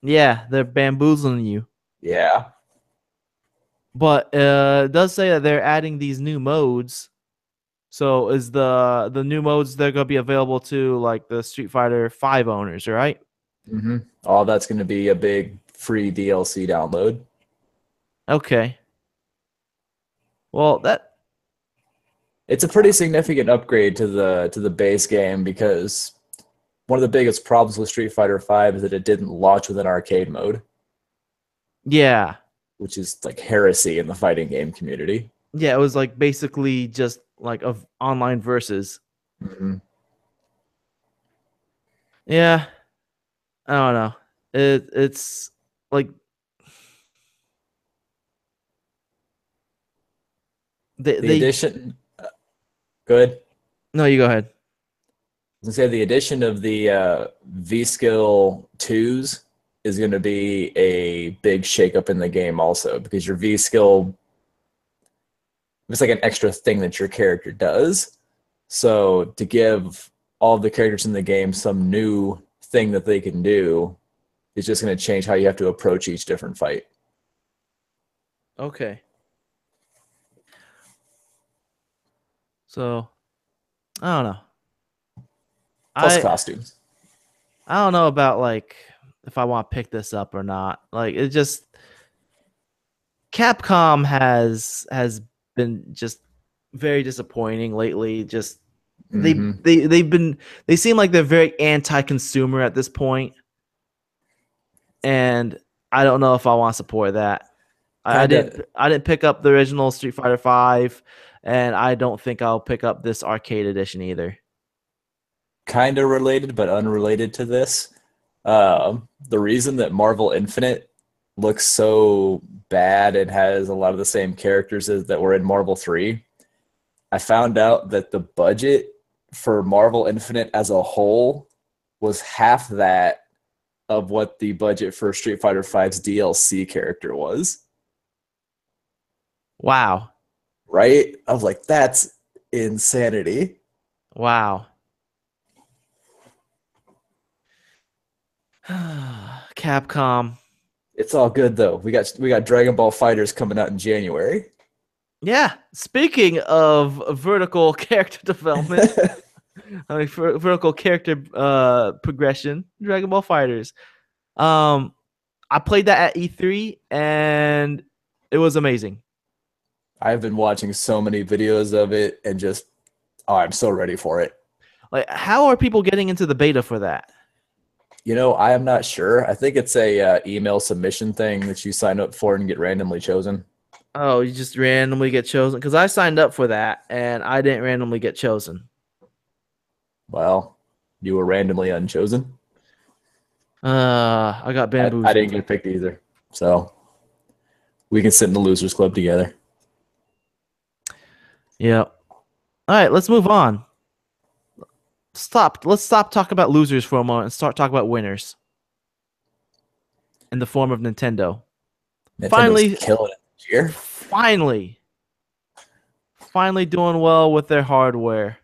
yeah, they're bamboozling you. Yeah. But it does say that they're adding these new modes. So is the new modes they're gonna be available to like the Street Fighter V owners, right? Mm-hmm. All that's going to be a big free DLC download. Okay. Well, that It's a pretty significant upgrade to the base game because one of the biggest problems with Street Fighter V is that it didn't launch with an arcade mode, yeah. which is like heresy in the fighting game community. Yeah, it was like basically just like of online versus. Mm-hmm. Yeah, I don't know. It's like The they addition, good. no, you go ahead. I say the addition of the V Skill twos is going to be a big shakeup in the game, also because your V Skill it's like an extra thing that your character does. So to give all of the characters in the game some new thing that they can do is just going to change how you have to approach each different fight. Okay. So I don't know. Plus I costumes. I don't know about like if I want to pick this up or not. Like it just Capcom has been just very disappointing lately. Just Hmm. they seem like they're very anti-consumer at this point, and I don't know if I want to support that. I Kind didn't of, I didn't pick up the original Street Fighter Five, and I don't think I'll pick up this arcade edition either. kind of related, but unrelated to this. The reason that Marvel Infinite looks so bad and has a lot of the same characters as that were in Marvel 3, I found out that the budget for Marvel Infinite as a whole was half that of what the budget for Street Fighter V's DLC character was. Wow, Right? I was like, that's insanity. wow. Capcom. It's all good though. We got Dragon Ball Fighters coming out in January. Yeah. Speaking of vertical character development, I mean vertical character progression, Dragon Ball Fighters. Um, I played that at E3 and it was amazing. I've been watching so many videos of it and just, oh, I'm so ready for it. Like, how are people getting into the beta for that? I am not sure. I think it's a email submission thing that you sign up for and get randomly chosen. Oh, you just randomly get chosen? Because I signed up for that and I didn't randomly get chosen. Well, you were randomly unchosen. I got I bamboozled. didn't get picked either. So we can sit in the losers club together. Yeah. All right, let's move on. Stop. Let's stop talking about losers for a moment and start talking about winners in the form of Nintendo. Nintendo's Finally, killing it this year. finally, finally doing well with their hardware.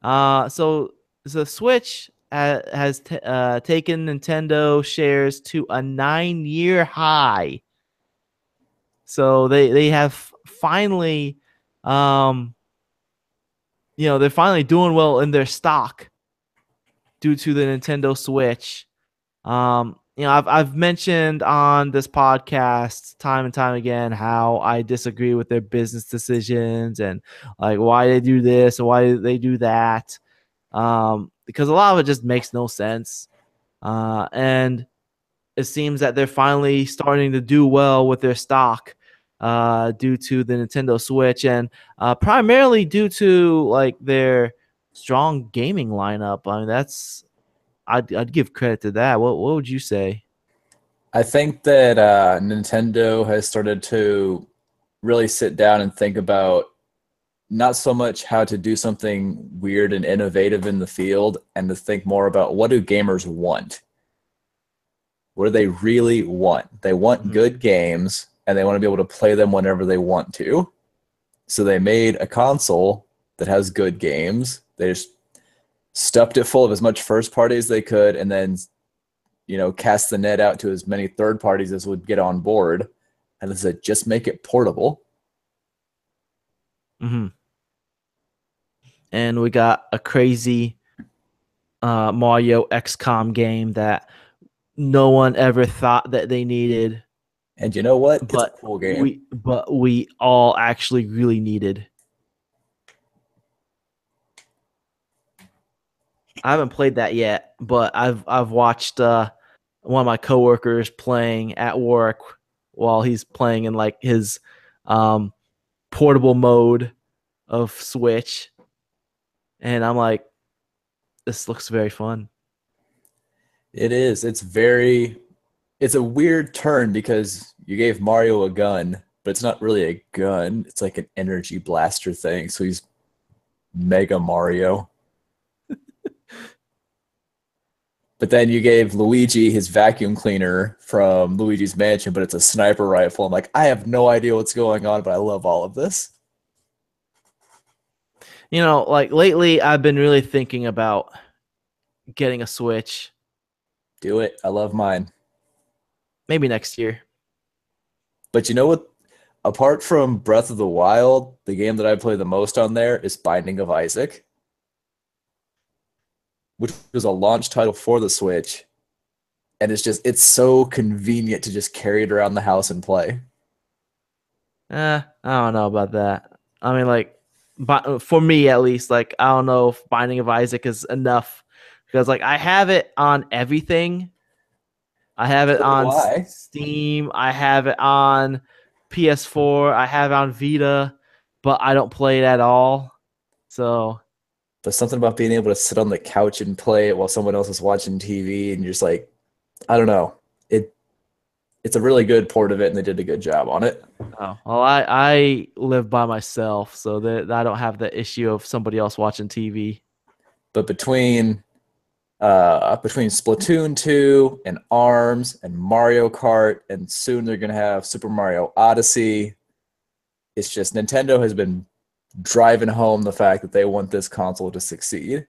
So the Switch has taken Nintendo shares to a 9-year high. So they have finally, um, they're finally doing well in their stock due to the Nintendo Switch. I've mentioned on this podcast time and time again how I disagree with their business decisions and like why they do this and why they do that. Because a lot of it just makes no sense. And it seems that they're finally starting to do well with their stock due to the Nintendo Switch and primarily due to like their strong gaming lineup. I mean, I'd give credit to that. What would you say? I think that Nintendo has started to really sit down and think about not so much how to do something weird and innovative in the field and to think more about what do gamers want? What do they really want? They want Mhm. good games and they want to be able to play them whenever they want to. So they made a console that has good games. They just stuffed it full of as much first party as they could and then cast the net out to as many third parties as would get on board. And they said, just make it portable. Mhm. And we got a crazy Mario XCOM game that no one ever thought that they needed, And you know what? It's a but cool game. we all actually really needed. I haven't played that yet, but I've watched one of my coworkers playing at work while he's playing in like his um, portable mode of Switch, and I'm like, this looks very fun. It is. It's a weird turn because you gave Mario a gun, but it's not really a gun. It's like an energy blaster thing. So he's Mega Mario. But then you gave Luigi his vacuum cleaner from Luigi's Mansion, but it's a sniper rifle. I'm like, I have no idea what's going on, but I love all of this. Like lately, I've been really thinking about getting a Switch. Do it. I love mine. Maybe next year. But you know what? apart from Breath of the Wild, the game that I play the most on there is Binding of Isaac, which was a launch title for the Switch. And it's so convenient to just carry it around the house and play. I don't know about that. I mean, like, but for me at least, like, I don't know if Binding of Isaac is enough because, like, I have it on everything. I have it So do on I. Steam. I have it on PS4. I have it on Vita, but I don't play it at all. So There's something about being able to sit on the couch and play it while someone else is watching TV, and you're just like, I don't know. It's a really good port of it, and they did a good job on it. oh well, I live by myself, so that I don't have the issue of somebody else watching TV. But between Splatoon 2 and ARMS and Mario Kart, and soon they're gonna have Super Mario Odyssey, it's just Nintendo has been driving home the fact that they want this console to succeed.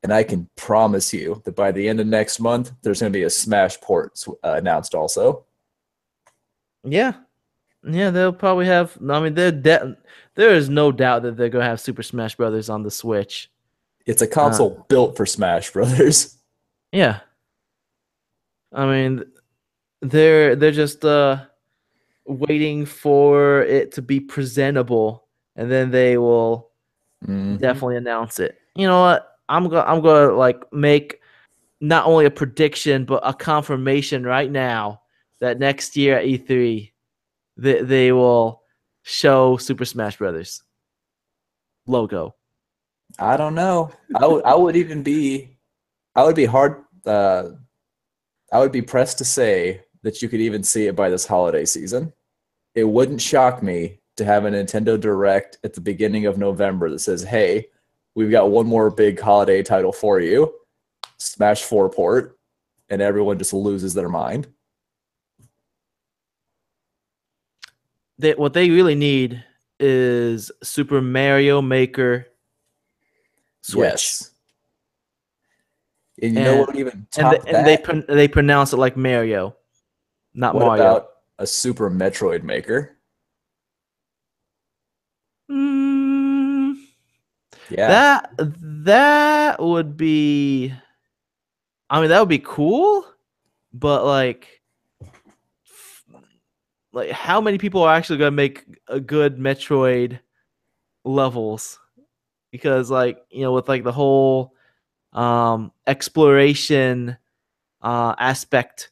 And I can promise you that by the end of next month, there's going to be a Smash port announced also. Yeah, yeah, they'll probably have. I mean, there is no doubt that they're gonna have Super Smash Brothers on the Switch. It's a console built for Smash Brothers. Yeah, I mean, they're just waiting for it to be presentable, and then they will definitely announce it. You know what? I'm gonna like make not only a prediction but a confirmation right now that next year at E3 they will show Super Smash Brothers logo. I don't know. I would even be I would be hard I would be pressed to say that you could even see it by this holiday season. It wouldn't shock me to have a Nintendo Direct at the beginning of November that says, "Hey, we've got one more big holiday title for you, Smash 4 port," and everyone just loses their mind. What they really need is Super Mario Maker Switch. Yes. And you know And what would even and top that? they pronounce it like Mario, not What Mario. about a Super Metroid Maker? Mm, Yeah. that would be. I mean, that would be cool, but like how many people are actually gonna make a good Metroid levels? Because like with like the whole exploration aspect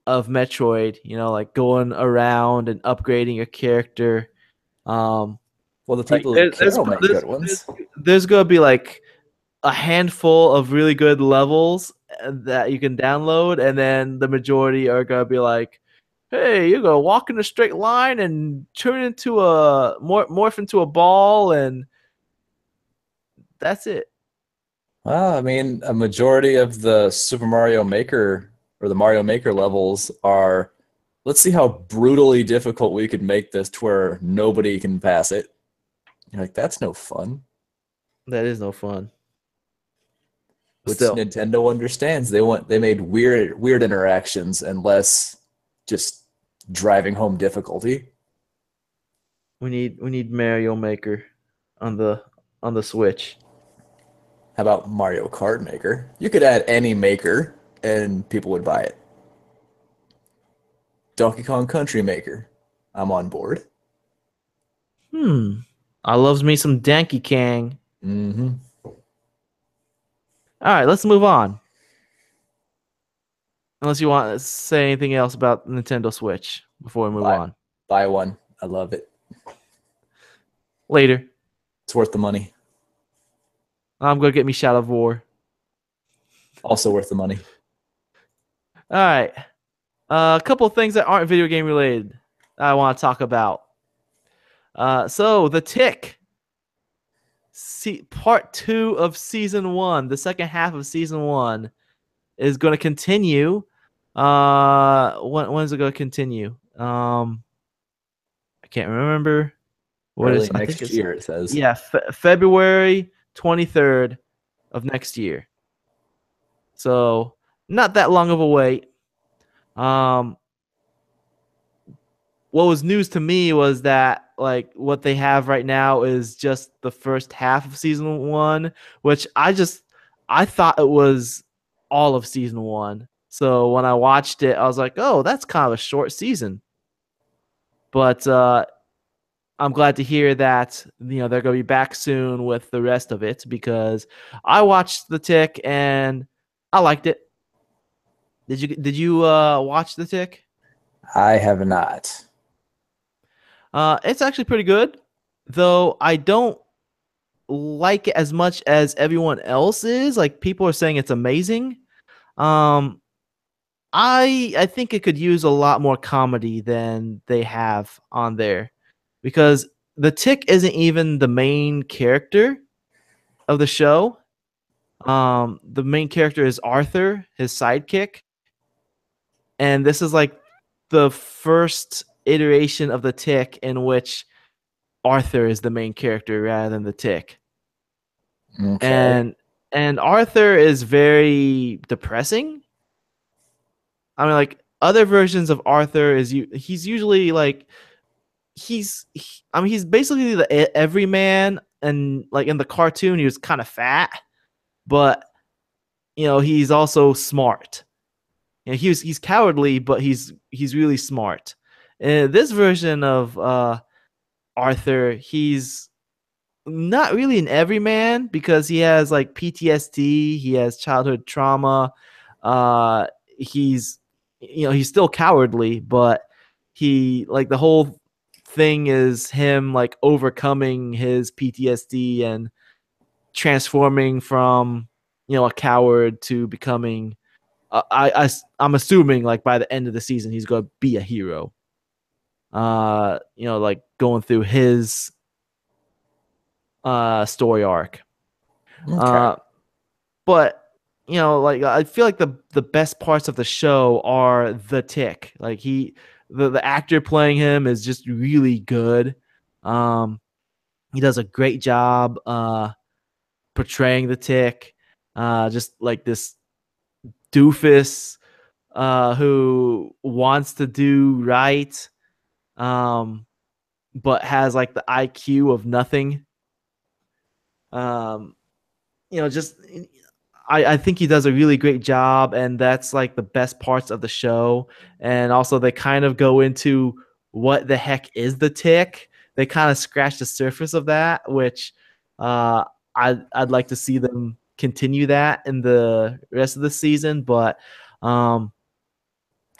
of Metroid, like going around and upgrading your character. Well, the Like people who care will make good ones. there's gonna be like a handful of really good levels that you can download, and then the majority are gonna be like, "Hey, you're gonna walk in a straight line and turn into a morph into a ball, and that's it." Well, I mean, a majority of the Super Mario Maker or the Mario Maker levels are, let's see how brutally difficult we could make this to where nobody can pass it. You're like, that's no fun. That is no fun. Which Still, Nintendo understands. They made weird interactions and less just driving home difficulty. we need Mario Maker on the Switch. How about Mario Kart Maker? You could add any maker and people would buy it. Donkey Kong Country Maker. I'm on board. I loves me some Donkey Kong. Mm-hmm. All right, let's move on. Unless you want to say anything else about Nintendo Switch before we move on. Buy one. I love it. Later. It's worth the money. I'm going to get me Shadow of War. Also worth the money. All right. A couple of things that aren't video game related I want to talk about. So, The Tick. Part 2 of Season 1, the second half of Season 1, is going to continue. When is it going to continue? I can't remember. Early next year, it says. Yeah, February 23rd of next year. So not that long of a wait. what was news to me was that like what they have right now is just the first half of season 1, which I thought it was all of season 1. So when I watched it, I was like, "Oh, that's kind of a short season." But I'm glad to hear that they're going to be back soon with the rest of it because I watched The Tick and I liked it. Did you watch The Tick? I have not. It's actually pretty good, though I don't like it as much as everyone else is. Like people are saying it's amazing. Um, I think it could use a lot more comedy than they have on there because the Tick isn't even the main character of the show. The main character is Arthur, his sidekick, and this is like the first iteration of the Tick in which Arthur is the main character rather than the Tick. Okay. And Arthur is very depressing. I mean, like other versions of Arthur he's usually like I mean he's basically the everyman, and like in the cartoon he was kind of fat, but he's also smart. He's cowardly, but he's really smart. In this version of Arthur, he's not really an everyman because he has like PTSD, he has childhood trauma. He's he's still cowardly, but he like the whole thing is him like overcoming his PTSD and transforming from a coward to becoming I'm assuming like by the end of the season he's going to be a hero. Like going through his story arc. Okay. But like I feel like the best parts of the show are the Tick. Like the actor playing him is just really good. He does a great job portraying the Tick. Just like this doofus who wants to do right, but has like the IQ of nothing. Um, just I think he does a really great job, and that's like the best parts of the show. And also, they kind of go into what the heck is the Tick. They kind of scratch the surface of that, which I'd like to see them continue that in the rest of the season. But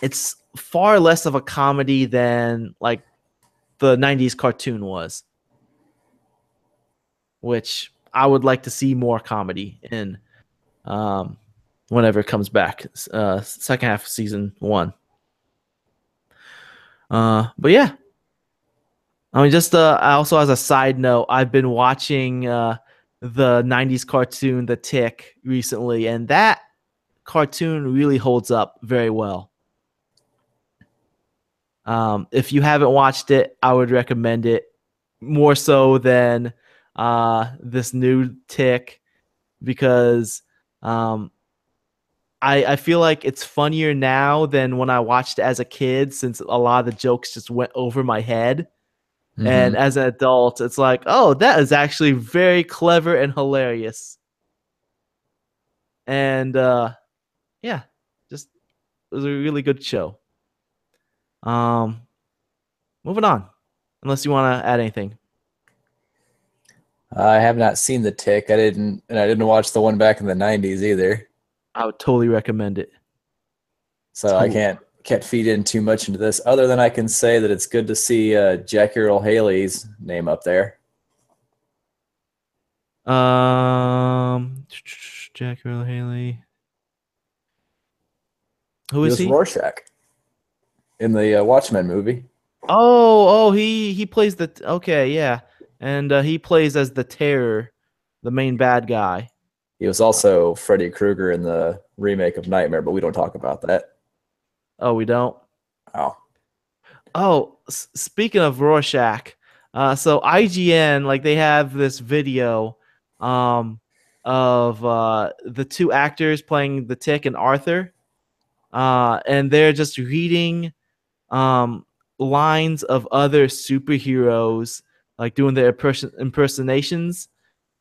it's far less of a comedy than like the '90s cartoon was, which I would like to see more comedy in. Whenever it comes back, second half of season 1. But yeah, I mean, just also as a side note, I've been watching the '90s cartoon The Tick recently, and that cartoon really holds up very well. If you haven't watched it, I would recommend it more so than this new Tick because I feel like it's funnier now than when I watched it as a kid since a lot of the jokes just went over my head. Mm-hmm. And as an adult, it's like, oh, that is actually very clever and hilarious. And yeah, just it was a really good show. Um, Moving on, unless you want to add anything. I have not seen The Tick. I didn't watch the one back in the '90s either. I would totally recommend it. So I can't feed in too much into this, other than I can say that it's good to see Jackie Earle Haley's name up there. Jack Earl Haley. Who He is was he? Rorschach in the Watchmen movie. Oh, he plays the okay, yeah, and he plays as the Terror, the main bad guy. He was also Freddy Krueger in the remake of Nightmare, but we don't talk about that. Oh, we don't. Oh, Oh, speaking of Rorschach, so IGN like they have this video, of the two actors playing the Tick and Arthur, and they're just reading, um, lines of other superheroes, like doing their impersonations.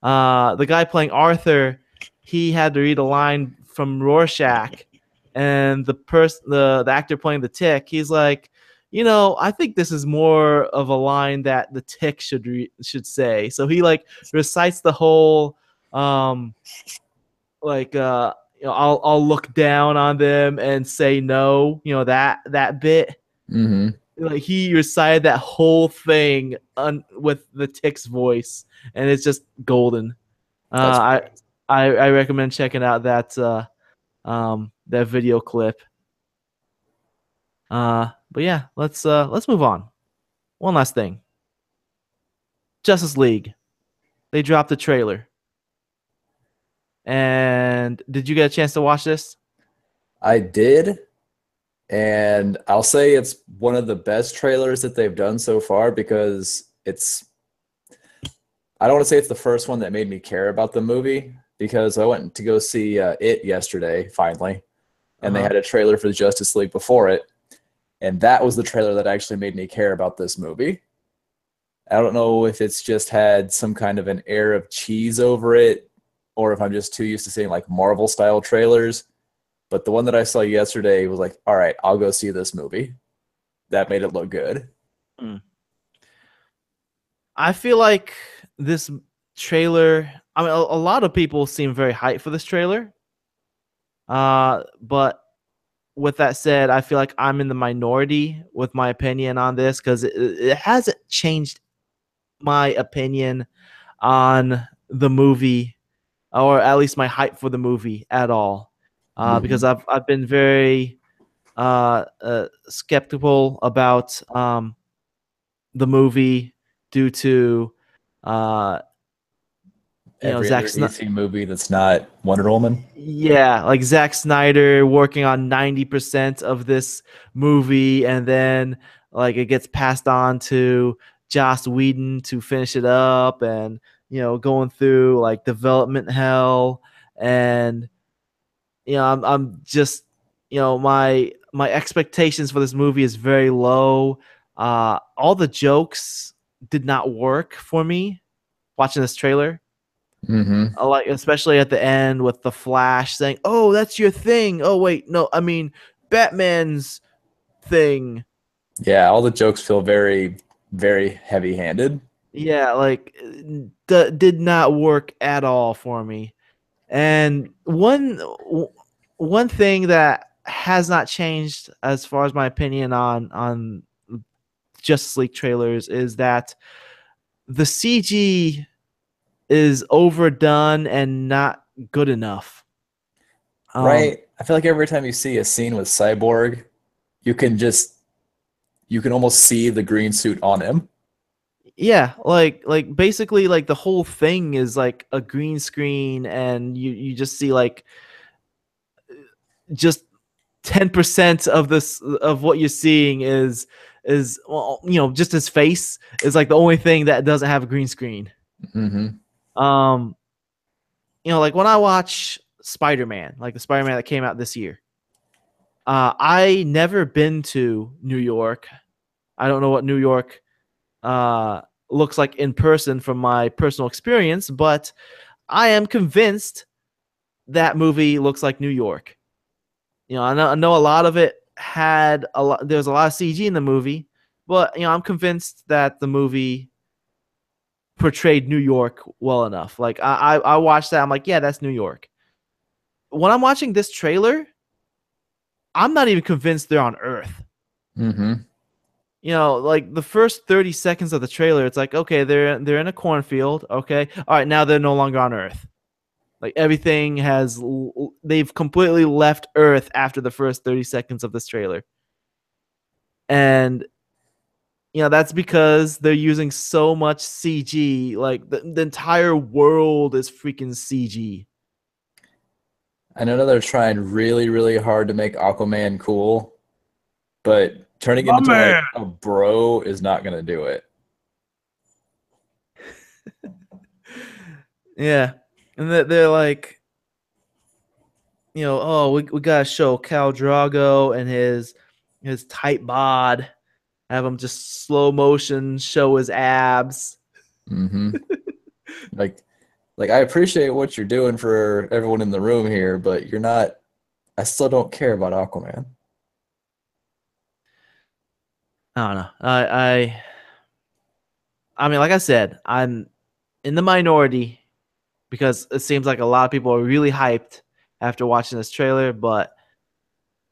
The guy playing Arthur, he had to read a line from Rorschach, and the actor playing the Tick, he's like, I think this is more of a line that the Tick should say. So he like recites the whole like I'll look down on them and say no, that bit. Mm-hmm. Like he recited that whole thing with the Tick's voice, and it's just golden. That's Uh, great. I recommend checking out that that video clip. But yeah, let's move on. One last thing. Justice League. They dropped the trailer. And did you get a chance to watch this? I did, and I'll say it's one of the best trailers that they've done so far because I don't want to say it's the first one that made me care about the movie because I went to go see it yesterday, finally, and they had a trailer for the Justice League before it, and that was the trailer that actually made me care about this movie. I don't know if it's just had some kind of an air of cheese over it or if I'm just too used to seeing like Marvel style trailers. But the one that I saw yesterday was like, all right, I'll go see this movie. That made it look good. I feel like this trailer, I mean, a lot of people seem very hyped for this trailer. But with that said, I feel like I'm in the minority with my opinion on this because it hasn't changed my opinion on the movie, or at least my hype for the movie at all. Because I've been very skeptical about the movie due to Every Zack other DC movie that's not Wonder Woman. Yeah, like Zack Snyder working on 90% of this movie, and then like it gets passed on to Joss Whedon to finish it up, and going through like development hell, and I'm just my expectations for this movie is very low. All the jokes did not work for me watching this trailer. Mm-hmm. Like especially at the end with the Flash saying, "Oh, that's your thing." Oh, wait, no, I mean Batman's thing. Yeah, all the jokes feel very, very heavy-handed. Yeah, like did not work at all for me. And one thing that has not changed as far as my opinion on Justice League trailers is that the CG is overdone and not good enough. Right? I feel like every time you see a scene with Cyborg, you can almost see the green suit on him. Yeah, like basically like the whole thing is like a green screen, and you just see like just 10% of this of what you're seeing is well, just his face is like the only thing that doesn't have a green screen. Mm-hmm. Like when I watch Spider-Man, like the Spider-Man that came out this year, I never been to New York. I don't know what New York looks like in person from my personal experience, but I am convinced that movie looks like New York. I know a lot of it had a lot. There's a lot of CG in the movie, but I'm convinced that the movie portrayed New York well enough. Like I watched that, I'm like, yeah, that's New York. When I'm watching this trailer, I'm not even convinced they're on Earth. Mm-hmm. Like the first 30 seconds of the trailer, it's like, okay, they're in a cornfield. Okay, all right, now they're no longer on Earth. Like everything they've completely left Earth after the first 30 seconds of this trailer. And that's because they're using so much CG. Like the entire world is freaking CG. I know they're trying really, really hard to make Aquaman cool, but turning it My into man. like a bro is not gonna do it. Yeah. And they're like, oh, we gotta show Khal Drogo and his tight bod, Have him just slow motion show his abs. Mm-hmm. like I appreciate what you're doing for everyone in the room here, but you're not. I still don't care about Aquaman. I don't know. I mean, like I said, I'm in the minority because it seems like a lot of people are really hyped after watching this trailer, but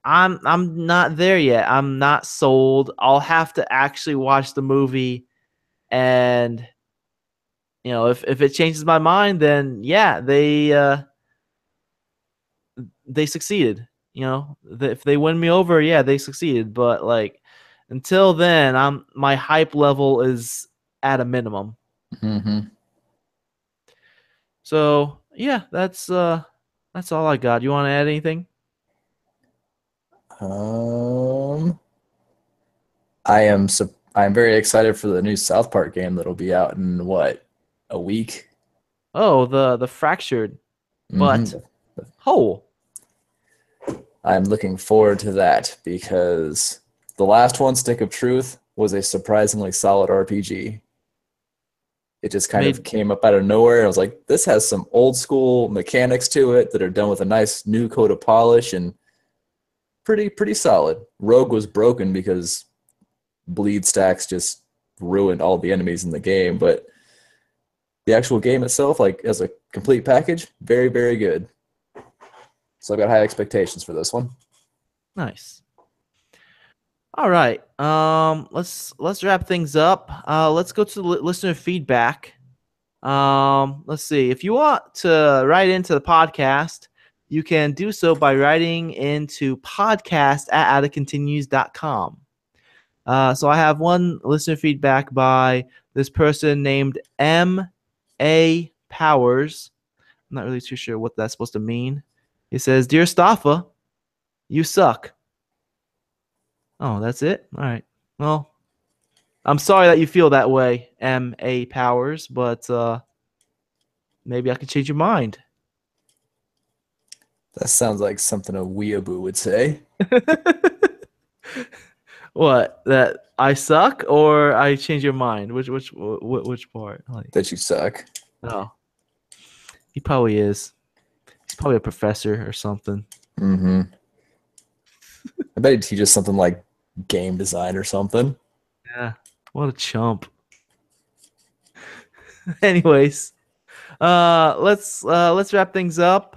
I'm not there yet. I'm not sold. I'll have to actually watch the movie, and if it changes my mind, then yeah, they succeeded. If they win me over, yeah, they succeeded. But like until then, my hype level is at a minimum. Mm-hmm. So yeah, that's all I got. You want to add anything? Um, I am very excited for the new South Park game that'll be out in what, a week? Oh, the fractured but Mm-hmm. whole. I'm looking forward to that because the last one, Stick of Truth, was a surprisingly solid RPG. It just kind of Made came up out of nowhere. I was like, this has some old school mechanics to it that are done with a nice new coat of polish and pretty solid. Rogue was broken because bleed stacks just ruined all the enemies in the game, but the actual game itself, like as a complete package, very good. So I've got high expectations for this one. nice. All right. Let's wrap things up. Let's go to listener feedback. Let's see. If you want to write into the podcast, you can do so by writing into podcast@outofcontinues.com. So I have one listener feedback by this person named M.A. Powers. I'm not really too sure what that's supposed to mean. He says, "Dear Staffa, you suck." Oh, that's it? All right. Well, I'm sorry that you feel that way, M.A. Powers, but maybe I can change your mind. That sounds like something a weeaboo would say. What? That I suck or I change your mind? Which part? Like, That you suck. oh, he probably is. He's probably a professor or something. Mm-hmm. I bet he teaches something like game design or something. Yeah. What a chump. Anyways, let's wrap things up.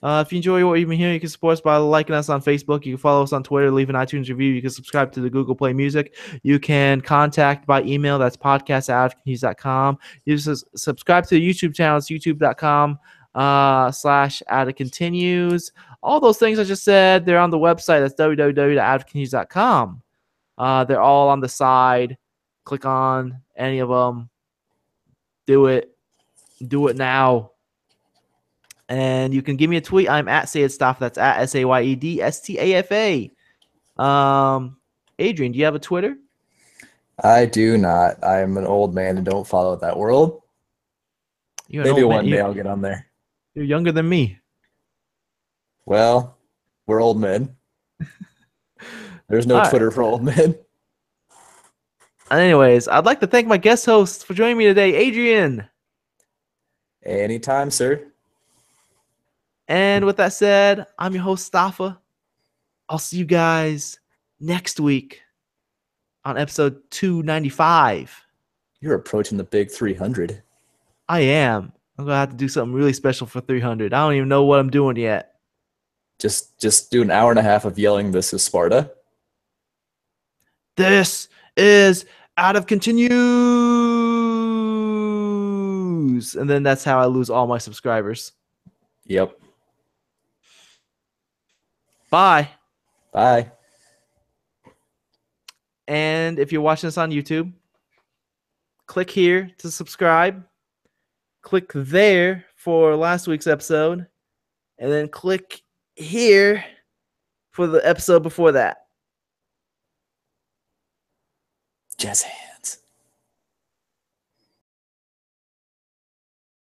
If you enjoy what you've been hearing, you can support us by liking us on Facebook. You can follow us on Twitter, leave an iTunes review. You can subscribe to the Google Play Music. You can contact by email. That's podcast@outofcontinues.com. You just subscribe to the YouTube channel. It's youtube.com /outofcontinues. All those things I just said, they're on the website. That's www.outofcontinues.com. They're all on the side. Click on any of them. Do it. Do it now. And you can give me a tweet. I'm at SayedStaffa. That's at SayedStaffa. Adrian, do you have a Twitter? I do not. I am an old man and don't follow that world. You're an Maybe old man. one day I'll get on there. You're younger than me. Well, we're old men. There's no All right. Twitter for old men. Anyways, I'd like to thank my guest host for joining me today, Adrian. Anytime, sir. And with that said, I'm your host, Staffa. I'll see you guys next week on episode 295. You're approaching the big 300. I am. I'm going to have to do something really special for 300. I don't even know what I'm doing yet. Just do an hour and a half of yelling, "This is Sparta." This is Out of Continues. And then that's how I lose all my subscribers. Yep. Bye. Bye. And if you're watching this on YouTube, click here to subscribe. Click there for last week's episode. And then click here for the episode before that. Jazz hands.